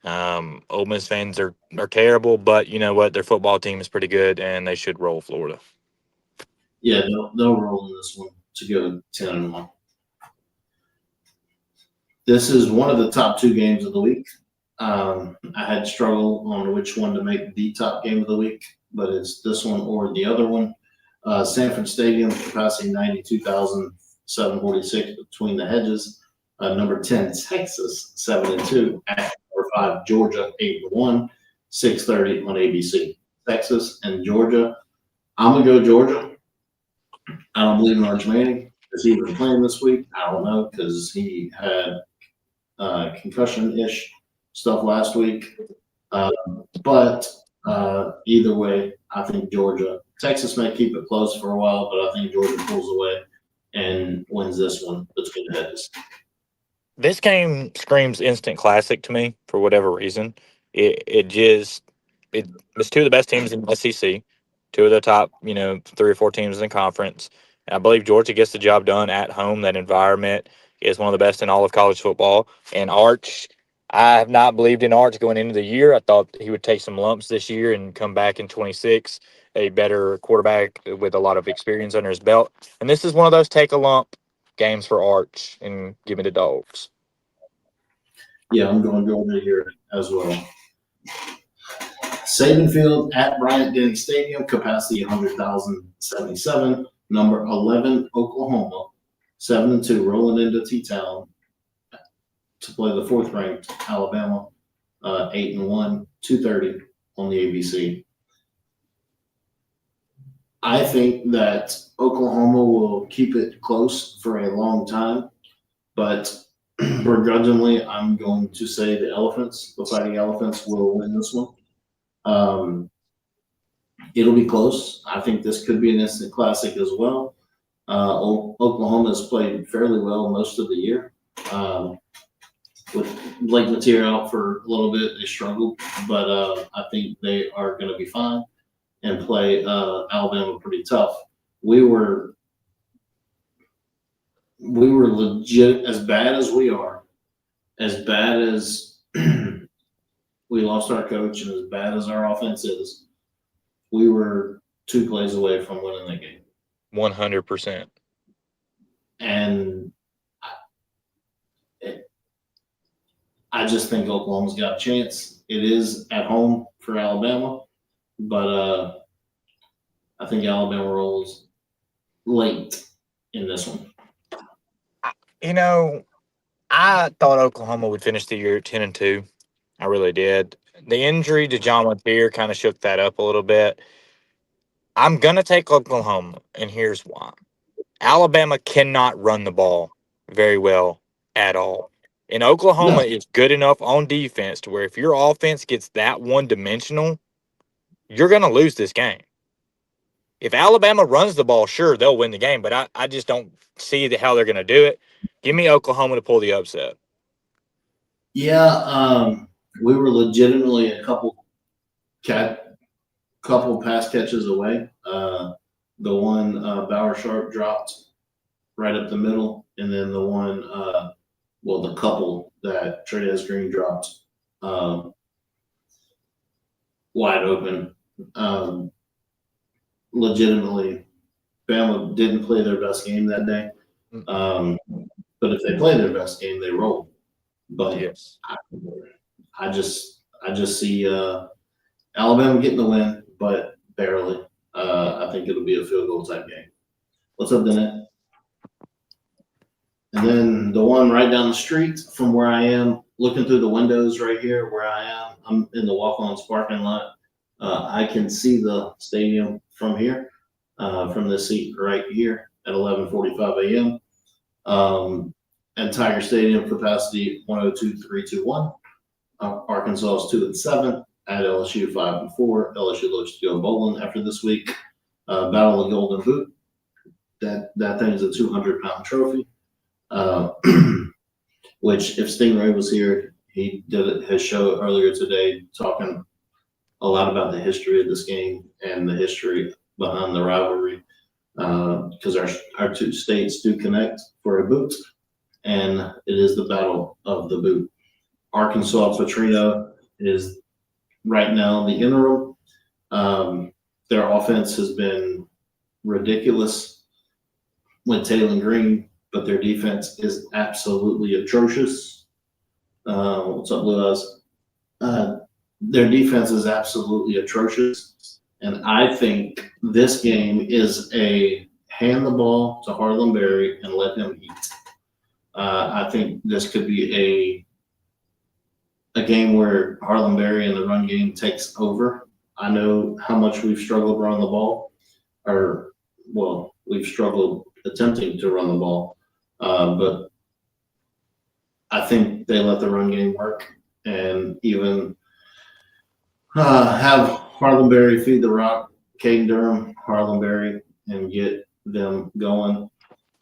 Speaker 4: Ole Miss fans are terrible, but you know what? Their football team is pretty good, and they should roll Florida.
Speaker 3: Yeah, they'll roll in this one to go 10-1. This is one of the top 2 games of the week. I had struggled on which one to make the top game of the week, but it's this one or the other one. Sanford Stadium, capacity 92,746 between the hedges. Number 10, Texas, 7-2. At number 5, Georgia, 8-1. 6:30 on ABC. Texas and Georgia. I'm gonna go Georgia. I don't believe in Arch Manning. Is he even playing this week? I don't know, because he had concussion-ish stuff last week. But either way, I think Georgia. Texas may keep it close for a while, but I think Georgia pulls away and wins this one between the hedges.
Speaker 4: This game screams instant classic to me for whatever reason. It's 2 of the best teams in the SEC, 2 of the top 3 or 4 teams in the conference. And I believe Georgia gets the job done at home. That environment is one of the best in all of college football. And Arch, I have not believed in Arch going into the year. I thought he would take some lumps this year and come back in 26, a better quarterback with a lot of experience under his belt. And this is one of those take a lump games for Arch, and give me the Dogs.
Speaker 3: Yeah, I'm going Georgia here as well. Saban Field at Bryant-Denny Stadium, capacity 100,077. Number 11, Oklahoma, 7-2, rolling into T-Town to play the 4th-ranked Alabama, 8-1, 2:30 on the ABC. I think that Oklahoma will keep it close for a long time, but begrudgingly, I'm going to say the Fighting Elephants, will win this one. It'll be close. I think this could be an instant classic as well. Oklahoma has played fairly well most of the year. With Blake Matier out for a little bit, they struggled, but I think they are going to be fine and play Alabama pretty tough. We were legit, as bad as we are, as bad as we lost our coach, and as bad as our offense is, we were 2 plays away from winning that game.
Speaker 4: 100%.
Speaker 3: And I just think Oklahoma's got a chance. It is at home for Alabama, but I think Alabama rolls late in this one.
Speaker 4: I thought Oklahoma would finish the year 10-2. I really did. The injury to John Lapeer kind of shook that up a little bit. I'm going to take Oklahoma, and here's why. Alabama cannot run the ball very well at all. And Oklahoma
Speaker 3: No,
Speaker 4: is good enough on defense to where if your offense gets that one dimensional, you're going to lose this game. If Alabama runs the ball, sure, they'll win the game, but I just don't see how they're going to do it. Give me Oklahoma to pull the upset.
Speaker 3: yeah, we were legitimately a couple pass catches away. The one Bauer Sharp dropped right up the middle, and then the one, the couple that Trey'Nez Green dropped wide open. Legitimately, Bama didn't play their best game that day. But if they play their best game, they roll. But
Speaker 4: Yes.
Speaker 3: I just see Alabama getting the win, but barely. I think it'll be a field goal type game. What's up, Danette? And then the one right down the street from where I am, looking through the windows right here where I am, I'm in the walk-ons parking lot. I can see the stadium from here, from the seat right here at 11:45 a.m. And Tiger Stadium capacity 102,321. Arkansas is 2-7 at LSU 5-4. LSU looks to go bowling after this week. Battle of Golden Boot. That thing is a 200-pound trophy. Which if Stingray was here, he did his show earlier today talking a lot about the history of this game and the history behind the rivalry. Because our two states do connect for a boot, and it is the battle of the boot. Arkansas Petrino is right now the interim. Their offense has been ridiculous with Taylor Green, but their defense is absolutely atrocious. What's up, Blue Eyes? Their defense is absolutely atrocious, and I think this game is a hand the ball to Harlan Berry and let him eat. I think this could be a game where Harlan Berry and the run game takes over. I know how much we've struggled running the ball, we've struggled attempting to run the ball, but I think they let the run game work and even have Harlan Berry feed the rock, Caden Durham, Harlan Berry, and get them going.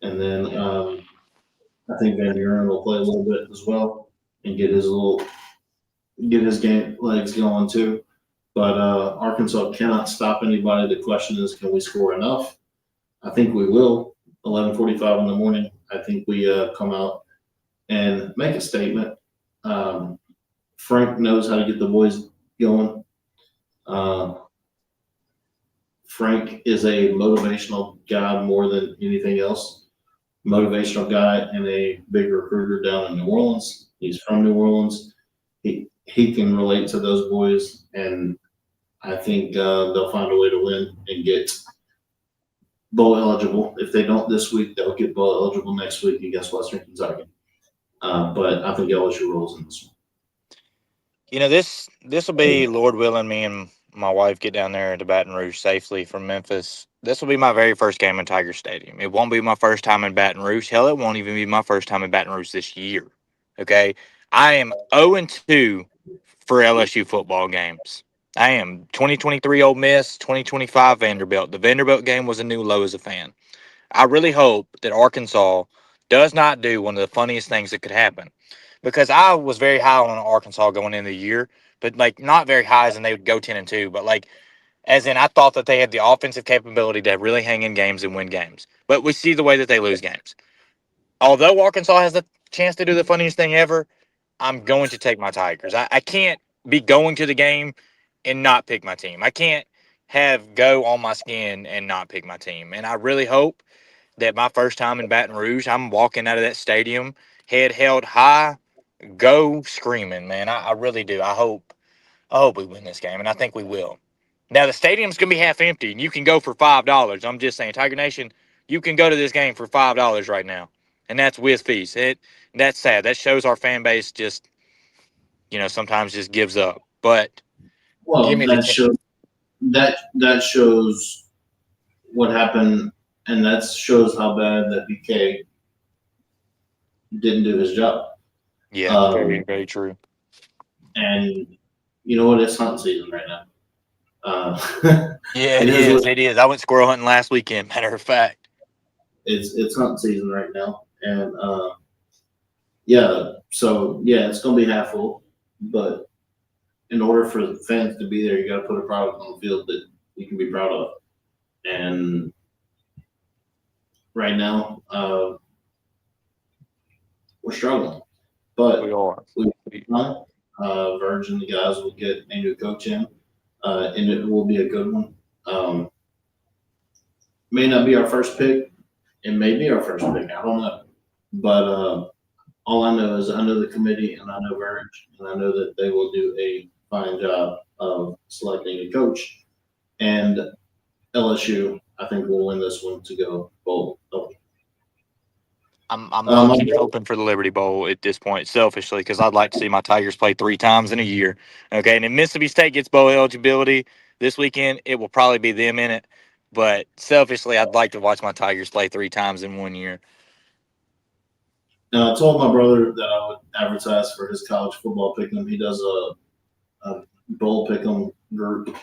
Speaker 3: And then I think Van Buren will play a little bit as well and get his game legs going too. But Arkansas cannot stop anybody. The question is, can we score enough? I think we will. 11:45 in the morning. I think we come out and make a statement. Frank knows how to get the boys going. Frank is a motivational guy more than anything else. Motivational guy and a big recruiter down in New Orleans. He's from New Orleans. He can relate to those boys, and I think they'll find a way to win and get bowl eligible. If they don't this week, they'll get bowl eligible next week against Western Kentucky. But I think LSU rolls in this one.
Speaker 4: You know, this will be, Lord willing, me and my wife get down there to Baton Rouge safely from Memphis. This will be my very first game in Tiger Stadium. It won't be my first time in Baton Rouge. Hell, it won't even be my first time in Baton Rouge this year. Okay? I am 0-2 for LSU football games. I am 2023 Ole Miss, 2025 Vanderbilt. The Vanderbilt game was a new low as a fan. I really hope that Arkansas does not do one of the funniest things that could happen. Because I was very high on Arkansas going into the year, but not very high as in they would go 10-2, but as in I thought that they had the offensive capability to really hang in games and win games. But we see the way that they lose games. Although Arkansas has the chance to do the funniest thing ever, I'm going to take my Tigers. I can't be going to the game and not pick my team. I can't have go on my skin and not pick my team. And I really hope that my first time in Baton Rouge, I'm walking out of that stadium, head held high, go screaming, man. I really do. I hope we win this game, and I think we will. Now, the stadium's going to be half empty, and you can go for $5. I'm just saying, Tiger Nation, you can go to this game for $5 right now, and that's with fees. That's sad. That shows our fan base just sometimes just gives up. But
Speaker 3: Well,
Speaker 4: give me the
Speaker 3: that shows what happened, and that shows how bad that BK didn't do his job.
Speaker 4: yeah, very, very true.
Speaker 3: And you know what? It's hunting season right now.
Speaker 4: Yeah,
Speaker 3: it is.
Speaker 4: It is. I went squirrel hunting last weekend. Matter of fact,
Speaker 3: It's hunting season right now, and yeah. So yeah, it's gonna be half full, but in order for the fans to be there, you got to put a product on the field that you can be proud of. And right now, we're struggling, but
Speaker 4: we are.
Speaker 3: Verge and the guys will get a new coach in, and it will be a good one. May not be our first pick. It may be our first pick. I don't know. But all I know is I know the committee and I know Verge, and I know that they will do a fine job of selecting a coach. And LSU, I think, will win this one to go bowl.
Speaker 4: I'm low-key hoping for the Liberty Bowl at this point, selfishly, because I'd like to see my Tigers play 3 times in a year. Okay, and if Mississippi State gets bowl eligibility this weekend, it will probably be them in it. But selfishly, I'd like to watch my Tigers play 3 times in 1 year.
Speaker 3: Now, I told my brother that I would advertise for his college football pick'em. He does a bowl pick'em group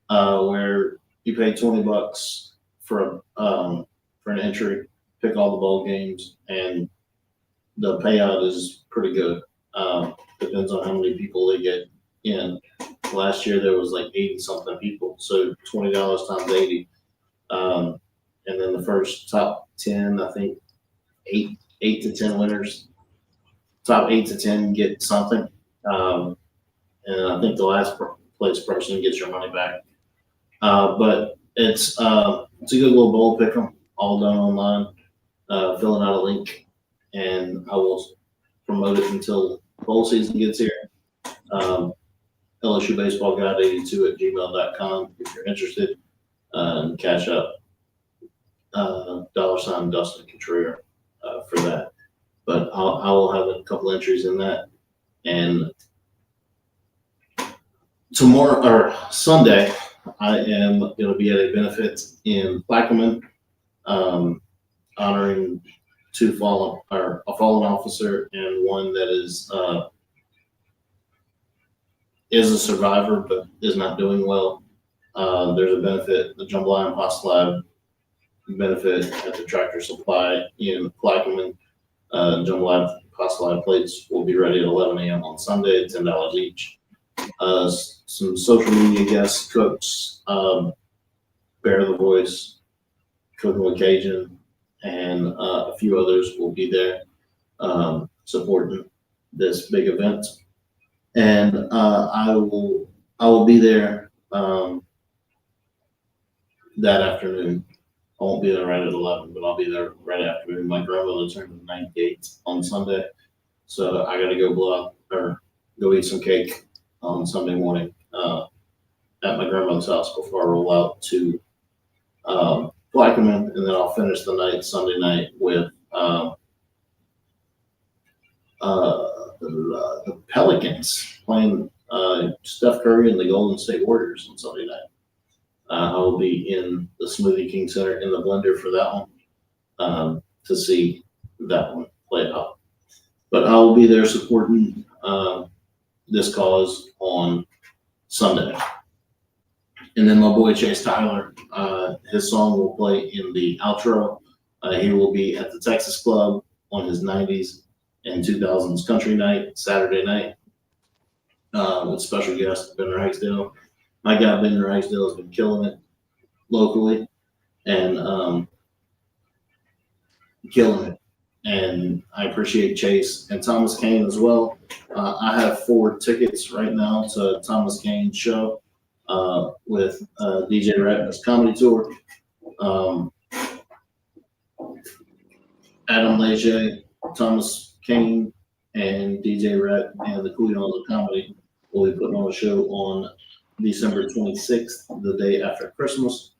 Speaker 3: where you pay $20 for an entry, pick all the bowl games, and the payout is pretty good. Depends on how many people they get in. Last year there was like 80 something people, so $20 times 80, and then the first top 10, I think 8 to 10 winners. Top 8 to 10 get something, and I think the last place person gets your money back. But it's a good little bowl pick'em, all done online. Filling out a link, and I will promote it until bowl season gets here. LSU Baseball Guide 82 at gmail.com if you're interested. Cash up $sign Dustin Contreras for that. But I will have a couple entries in that. And tomorrow or Sunday, I am going to be at a benefit in Plaquemine, honoring a fallen officer and one that is a survivor but is not doing well. There's a benefit, the Jambalaya and Pasta Lab benefit at the Tractor Supply in Plaquemine. Jambalaya and Pasta Lab plates will be ready at 11 a.m. on Sunday, $10 each. Some social media guests, cooks, Bear the Voice, Cooking with Cajun, and a few others will be there supporting this big event. And I will be there that afternoon. I won't be there right at 11, but I'll be there right afternoon. My grandmother turned 98 on Sunday, so I got to go eat some cake on Sunday morning at my grandmother's house before I roll out to Plaquemine, and then I'll finish the night Sunday night with the Pelicans playing Steph Curry and the Golden State Warriors on Sunday night. I will be in the Smoothie King Center in the blender for that one to see that one play out. But I will be there supporting this cause on Sunday. And then my boy Chase Tyler, his song will play in the outro. He will be at the Texas Club on his 90s and 2000s country night, Saturday night, with special guest Ben Ragsdale. My guy Ben Ragsdale has been killing it locally and killing it. And I appreciate Chase and Thomas Kane as well. I have 4 tickets right now to Thomas Kane's show with DJ Rhett's comedy tour. Adam Leger, Thomas Kane, and DJ Rhett and the Couillons of Comedy will be putting on a show on December 26th, the day after Christmas.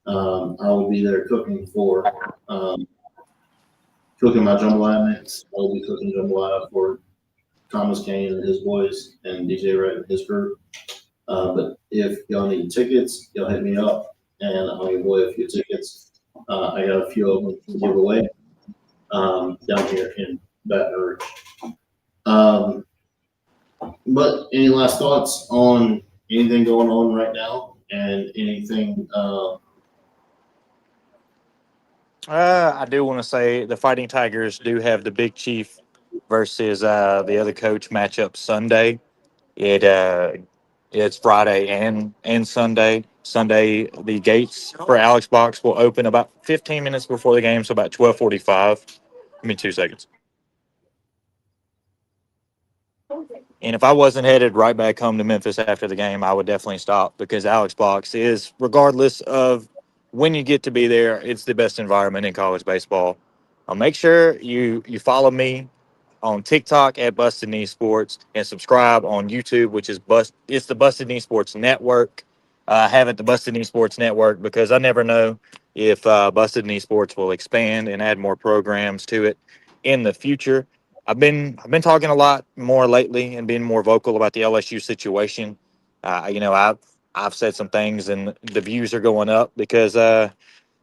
Speaker 3: I will be there cooking my jambalaya mix. I will be cooking jambalaya for Thomas Kane and his boys and DJ Wright and his crew. But if y'all need tickets, y'all hit me up and I'll give away a few tickets. I got a few of them to give away down here in Baton Rouge. But any last thoughts on anything going on right now and anything?
Speaker 4: I do want to say the Fighting Tigers do have the Big Chief versus the other coach matchup Sunday. It's Friday and Sunday. Sunday, the gates for Alex Box will open about 15 minutes before the game, so about 12:45. Give me 2 seconds. And if I wasn't headed right back home to Memphis after the game, I would definitely stop because Alex Box is, regardless of when you get to be there, it's the best environment in college baseball. Make sure you follow me on TikTok at Busted Knee Sports and subscribe on YouTube, which is it's the Busted Knee Sports Network. I have it the Busted Knee Sports Network because I never know if Busted Knee Sports will expand and add more programs to it in the future. I've been talking a lot more lately and being more vocal about the LSU situation. I've said some things and the views are going up because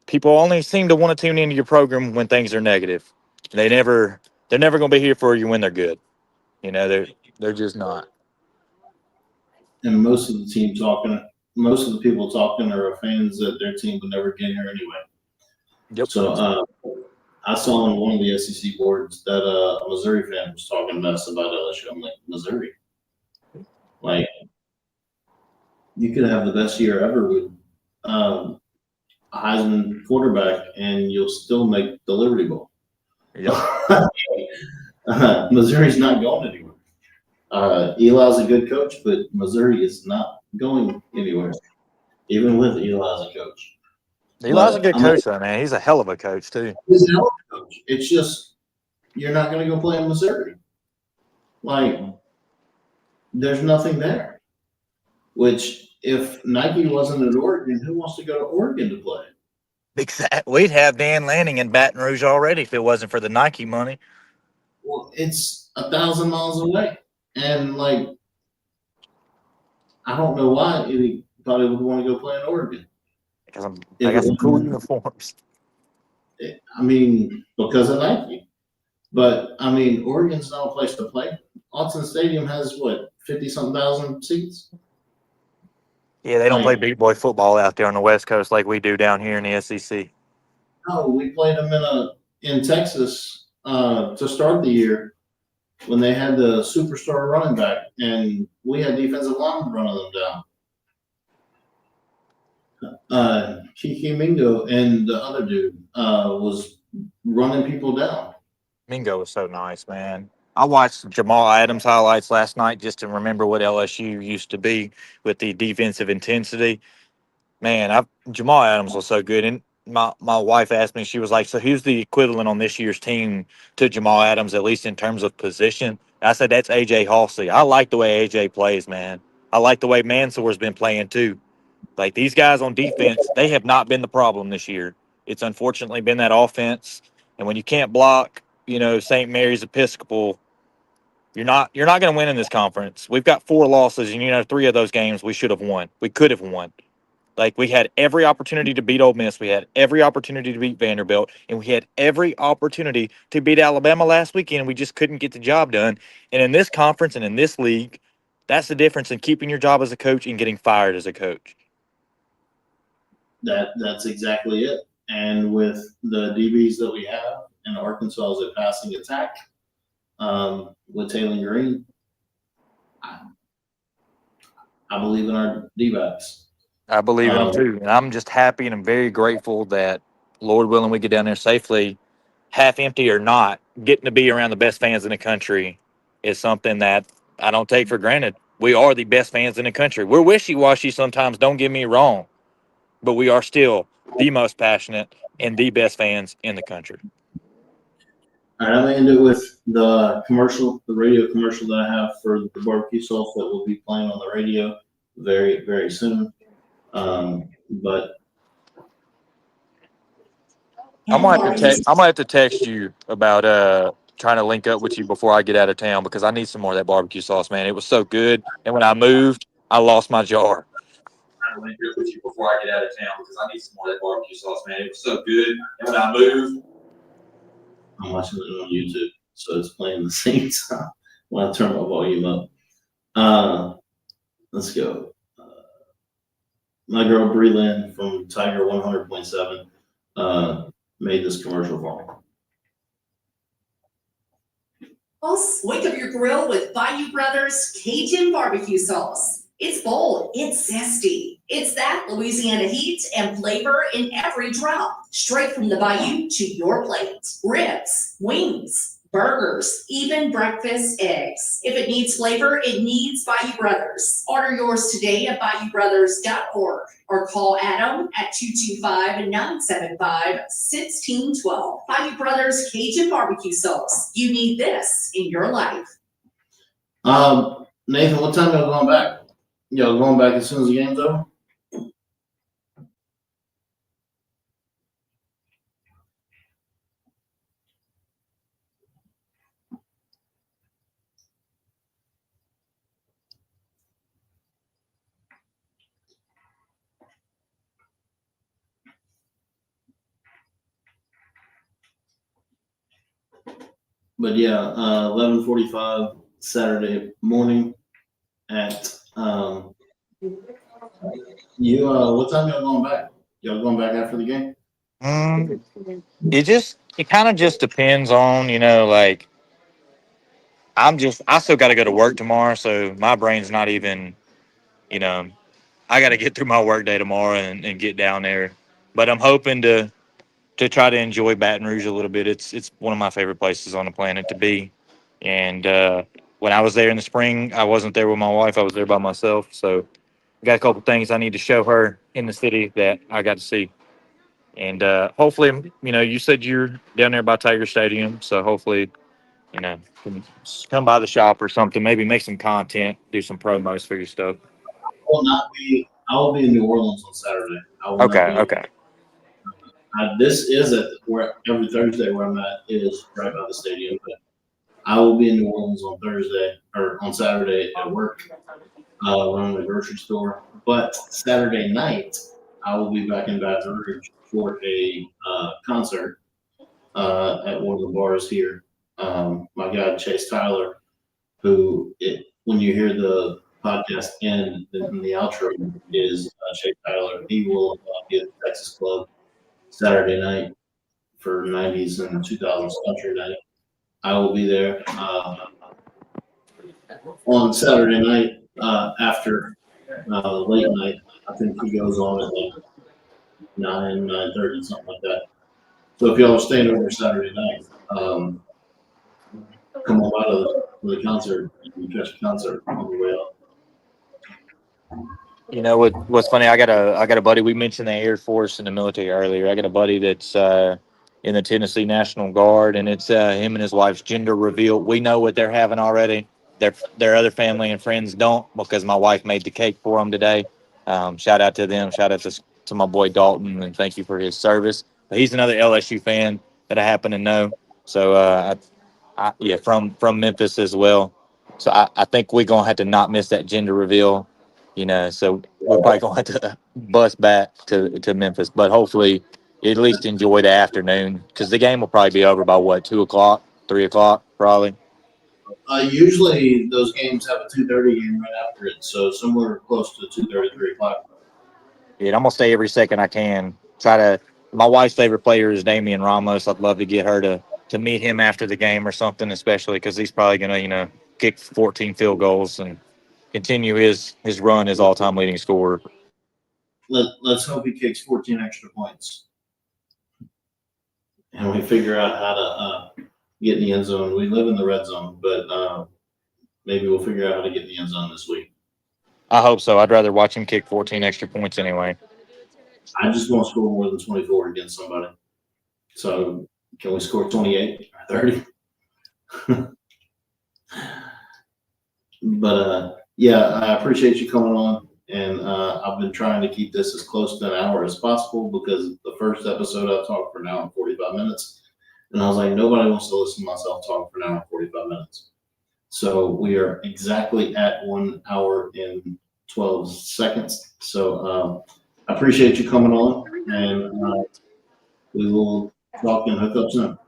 Speaker 4: people only seem to want to tune into your program when things are negative. They're never going to be here for you when they're good. They're just not.
Speaker 3: And most of the people talking are fans that their team would never get here anyway.
Speaker 4: Yep.
Speaker 3: So I saw on one of the SEC boards that a Missouri fan was talking mess about LSU. I'm like, Missouri? Like, you could have the best year ever with a Heisman quarterback, and you'll still make the Liberty Bowl.
Speaker 4: Yep.
Speaker 3: Missouri's not going anywhere. Eli's a good coach, but Missouri is not going anywhere, even with Eli as a coach.
Speaker 4: Eli's a good coach, though, man. He's a hell of a coach, too.
Speaker 3: He's a hell of a coach. It's just you're not going to go play in Missouri. Like, there's nothing there. Which, if Nike wasn't at Oregon, who wants to go to Oregon to play?
Speaker 4: Exactly. We'd have Dan Lanning in Baton Rouge already if it wasn't for the Nike money.
Speaker 3: Well, it's 1,000 miles away. And, like, I don't know why anybody would want to go play in Oregon.
Speaker 4: Because I got some cool uniforms.
Speaker 3: I mean, because of Nike. But, I mean, Oregon's not a place to play. Autzen Stadium has, 50-something thousand seats?
Speaker 4: Yeah, they don't play big boy football out there on the West Coast like we do down here in the SEC.
Speaker 3: No, we played them in Texas to start the year when they had the superstar running back, and we had defensive linemen running them down. Kiki Mingo and the other dude was running people down.
Speaker 4: Mingo was so nice, man. I watched Jamal Adams highlights last night just to remember what LSU used to be with the defensive intensity. Man, Jamal Adams was so good. And my wife asked me, she was like, so who's the equivalent on this year's team to Jamal Adams, at least in terms of position? I said, that's A.J. Halsey. I like the way A.J. plays, man. I like the way Mansour's been playing too. Like, these guys on defense, they have not been the problem this year. It's unfortunately been that offense. And when you can't block, St. Mary's Episcopal, you're not going to win in this conference. We've got 4 losses, and 3 of those games we should have won. We could have won. Like, we had every opportunity to beat Ole Miss. We had every opportunity to beat Vanderbilt, and we had every opportunity to beat Alabama last weekend. We just couldn't get the job done. And in this conference and in this league, that's the difference in keeping your job as a coach and getting fired as a coach.
Speaker 3: That's exactly it. And with the DBs that we have in Arkansas as a passing attack, with Taylor Green, I believe in our D-backs.
Speaker 4: I believe in them too. And I'm just happy and I'm very grateful that, Lord willing, we get down there safely, half empty or not. Getting to be around the best fans in the country is something that I don't take for granted. We are the best fans in the country. We're wishy-washy sometimes, don't get me wrong, but we are still the most passionate and the best fans in the country.
Speaker 3: All right, I'm going to end it with the radio commercial that I have for the barbecue sauce that will be playing on the radio very, very soon. But
Speaker 4: I'm gonna have to text you about trying to link up with you before I get out of town because I need some more of that barbecue sauce, man. It was so good. And when I moved, I lost my jar. Trying to link up with you before I get out of town because I need some more of that barbecue sauce, man. It was so good. And when I moved,
Speaker 3: I'm watching it on YouTube, so it's playing the same time when I turn my volume up. Let's go. My girl Bree Lynn from Tiger 100.7 made this commercial for me.
Speaker 5: Wake up your grill with Bayou Brothers Cajun barbecue sauce. It's bold, it's zesty. It's that Louisiana heat and flavor in every drop. Straight from the bayou to your plate. Ribs, wings, burgers, even breakfast eggs. If it needs flavor, it needs Bayou Brothers. Order yours today at BayouBrothers.org or call Adam at 225-975-1612. Bayou Brothers Cajun barbecue sauce. You need this in your life.
Speaker 3: Nathan, what time y'all going back? Y'all going back as soon as the game's over? But yeah, 11:45 Saturday morning at what time y'all going back? Y'all going back after the game?
Speaker 4: It kind of just depends on, like I still got to go to work tomorrow. So my brain's not even, I got to get through my work day tomorrow and get down there. But I'm hoping to try to enjoy Baton Rouge a little bit. It's one of my favorite places on the planet to be. And when I was there in the spring, I wasn't there with my wife. I was there by myself. So I got a couple things I need to show her in the city that I got to see. And hopefully, you said you're down there by Tiger Stadium. So hopefully, can come by the shop or something. Maybe make some content, do some promos for your stuff.
Speaker 3: I will be in New Orleans on Saturday.
Speaker 4: Okay.
Speaker 3: This is where every Thursday where I'm at is right by the stadium, but I will be in New Orleans on Thursday or on Saturday at work, running the grocery store. But Saturday night, I will be back in Baton Rouge for a concert at one of the bars here. My guy Chase Tyler, when you hear the podcast end in the outro is Chase Tyler. He will be at the Texas Club Saturday night for 90s and 2000s country night. I will be there on Saturday night after late night. I think he goes on at like 9:30, something like that. So if y'all are staying over Saturday night, come on out of the concert. You can catch the concert on the way out.
Speaker 4: What's funny? I got a buddy. We mentioned the Air Force and the military earlier. I got a buddy that's in the Tennessee National Guard, and it's him and his wife's gender reveal. We know what they're having already. Their other family and friends don't because my wife made the cake for them today. Shout out to them. Shout out to my boy Dalton, and thank you for his service. But he's another LSU fan that I happen to know. So from Memphis as well. So I think we're gonna have to not miss that gender reveal. So we're probably going to have to bus back to Memphis, but hopefully at least enjoy the afternoon because the game will probably be over by 2 o'clock, 3 o'clock, probably.
Speaker 3: Usually those games have a 2:30 game right after it, so somewhere close to 2:30, 3 o'clock.
Speaker 4: Yeah, I'm gonna stay every second I can. My wife's favorite player is Damian Ramos. I'd love to get her to meet him after the game or something, especially because he's probably gonna kick 14 field goals and continue his run as all-time leading scorer.
Speaker 3: Let's hope he kicks 14 extra points, and we figure out how to get in the end zone. We live in the red zone, but maybe we'll figure out how to get in the end zone this week.
Speaker 4: I hope so. I'd rather watch him kick 14 extra points anyway.
Speaker 3: I just want to score more than 24 against somebody. So can we score 28 or 30? But yeah, I appreciate you coming on, and I've been trying to keep this as close to an hour as possible because the first episode I talked for now 45 minutes. And I was like, nobody wants to listen to myself talk for an hour and 45 minutes. So we are exactly at 1 hour and 12 seconds. So I appreciate you coming on, and we will talk and hook up soon.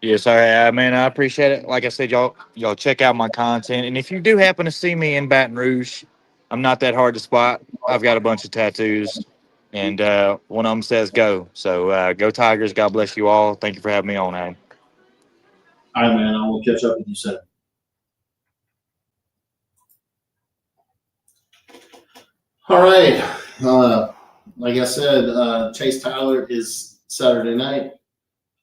Speaker 4: Yes, sir. Man, I appreciate it. Like I said, y'all check out my content. And if you do happen to see me in Baton Rouge, I'm not that hard to spot. I've got a bunch of tattoos, and one of them says go. So go Tigers. God bless you all. Thank you for having me on, Adam.
Speaker 3: All right, man. I will catch up with you soon. All right. Like I said, Chase Tyler is Saturday night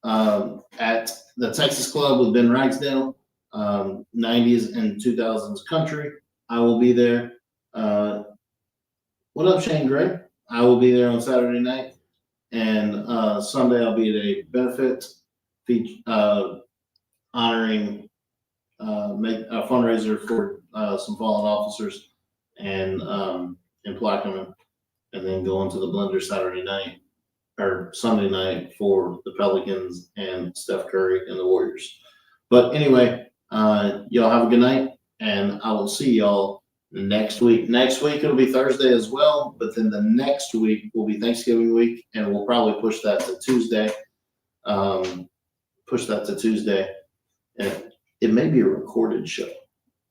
Speaker 3: at the Texas Club with Ben Ragsdale, 90s and 2000s country. I will be there. What up, Shane Gray? I will be there on Saturday night. And Sunday I'll be at a benefit honoring make a fundraiser for some fallen officers and in Plaquemine, and then go into the Blender Saturday night or Sunday night for the Pelicans and Steph Curry and the Warriors. But anyway, y'all have a good night, and I will see y'all next week. Next week it'll be Thursday as well, but then the next week will be Thanksgiving week, and we'll probably push that to Tuesday. And it may be a recorded show.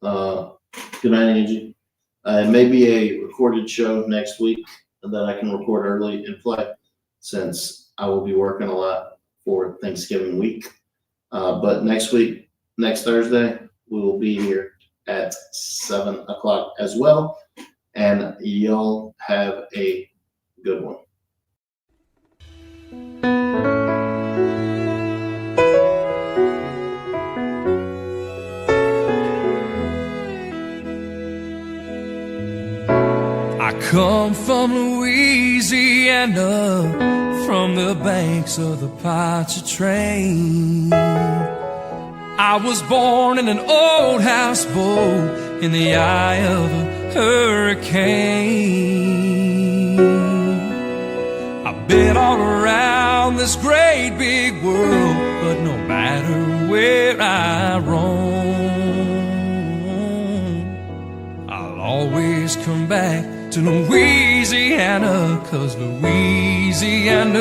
Speaker 3: Good night, Angie. It may be a recorded show next week that I can record early and play, since I will be working a lot for Thanksgiving week. But next week, next Thursday, we will be here at 7 o'clock as well. And y'all have a good one.
Speaker 6: I come from Louisiana, from the banks of the Pontchartrain. I was born in an old houseboat in the eye of a hurricane. I've been all around this great big world, but no matter where I roam, I'll always come back to Louisiana, 'cause Louisiana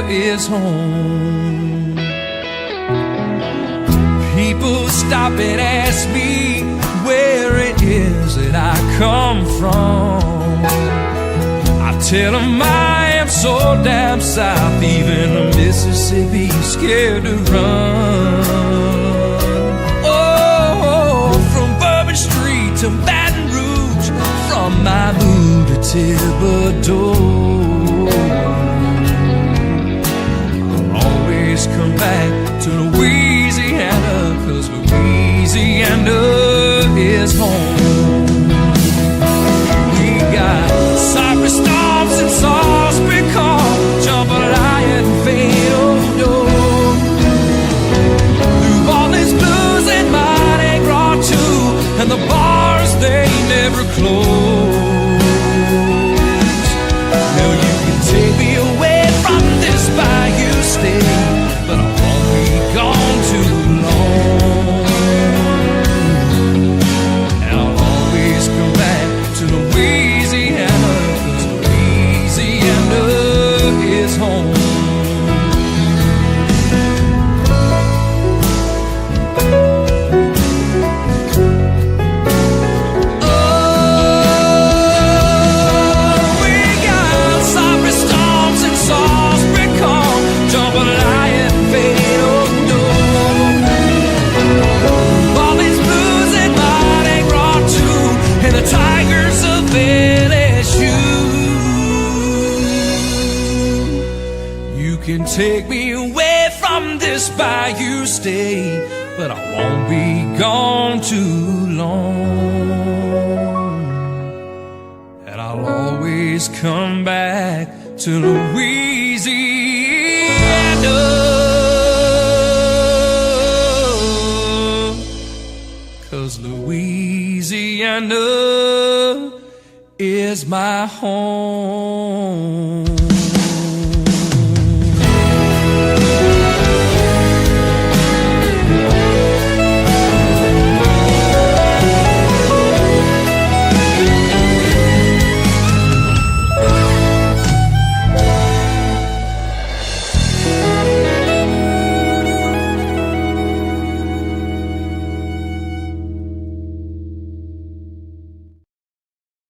Speaker 6: is home. People stop and ask me where it is that I come from. I tell them I am so down south, even the Mississippi's scared to run. Oh, from Bourbon Street to Baton Rouge, from Malibu to Thibodeau, I'll always come back to Louisiana, 'cause Louisiana is home. We got cypress storms and sauce pecan, jambalaya and fado, New Orleans blues and Mardi Gras too, and the bars they never close. Now you can take me away from this bayou state, but I won't be gone too long. And I'll always come back to Louisiana, 'cause Louisiana is home. Tigers of LSU. You can take me away from this bayou state, but I won't be gone too long. And I'll always come back to Louisiana, 'cause Louisiana is my home.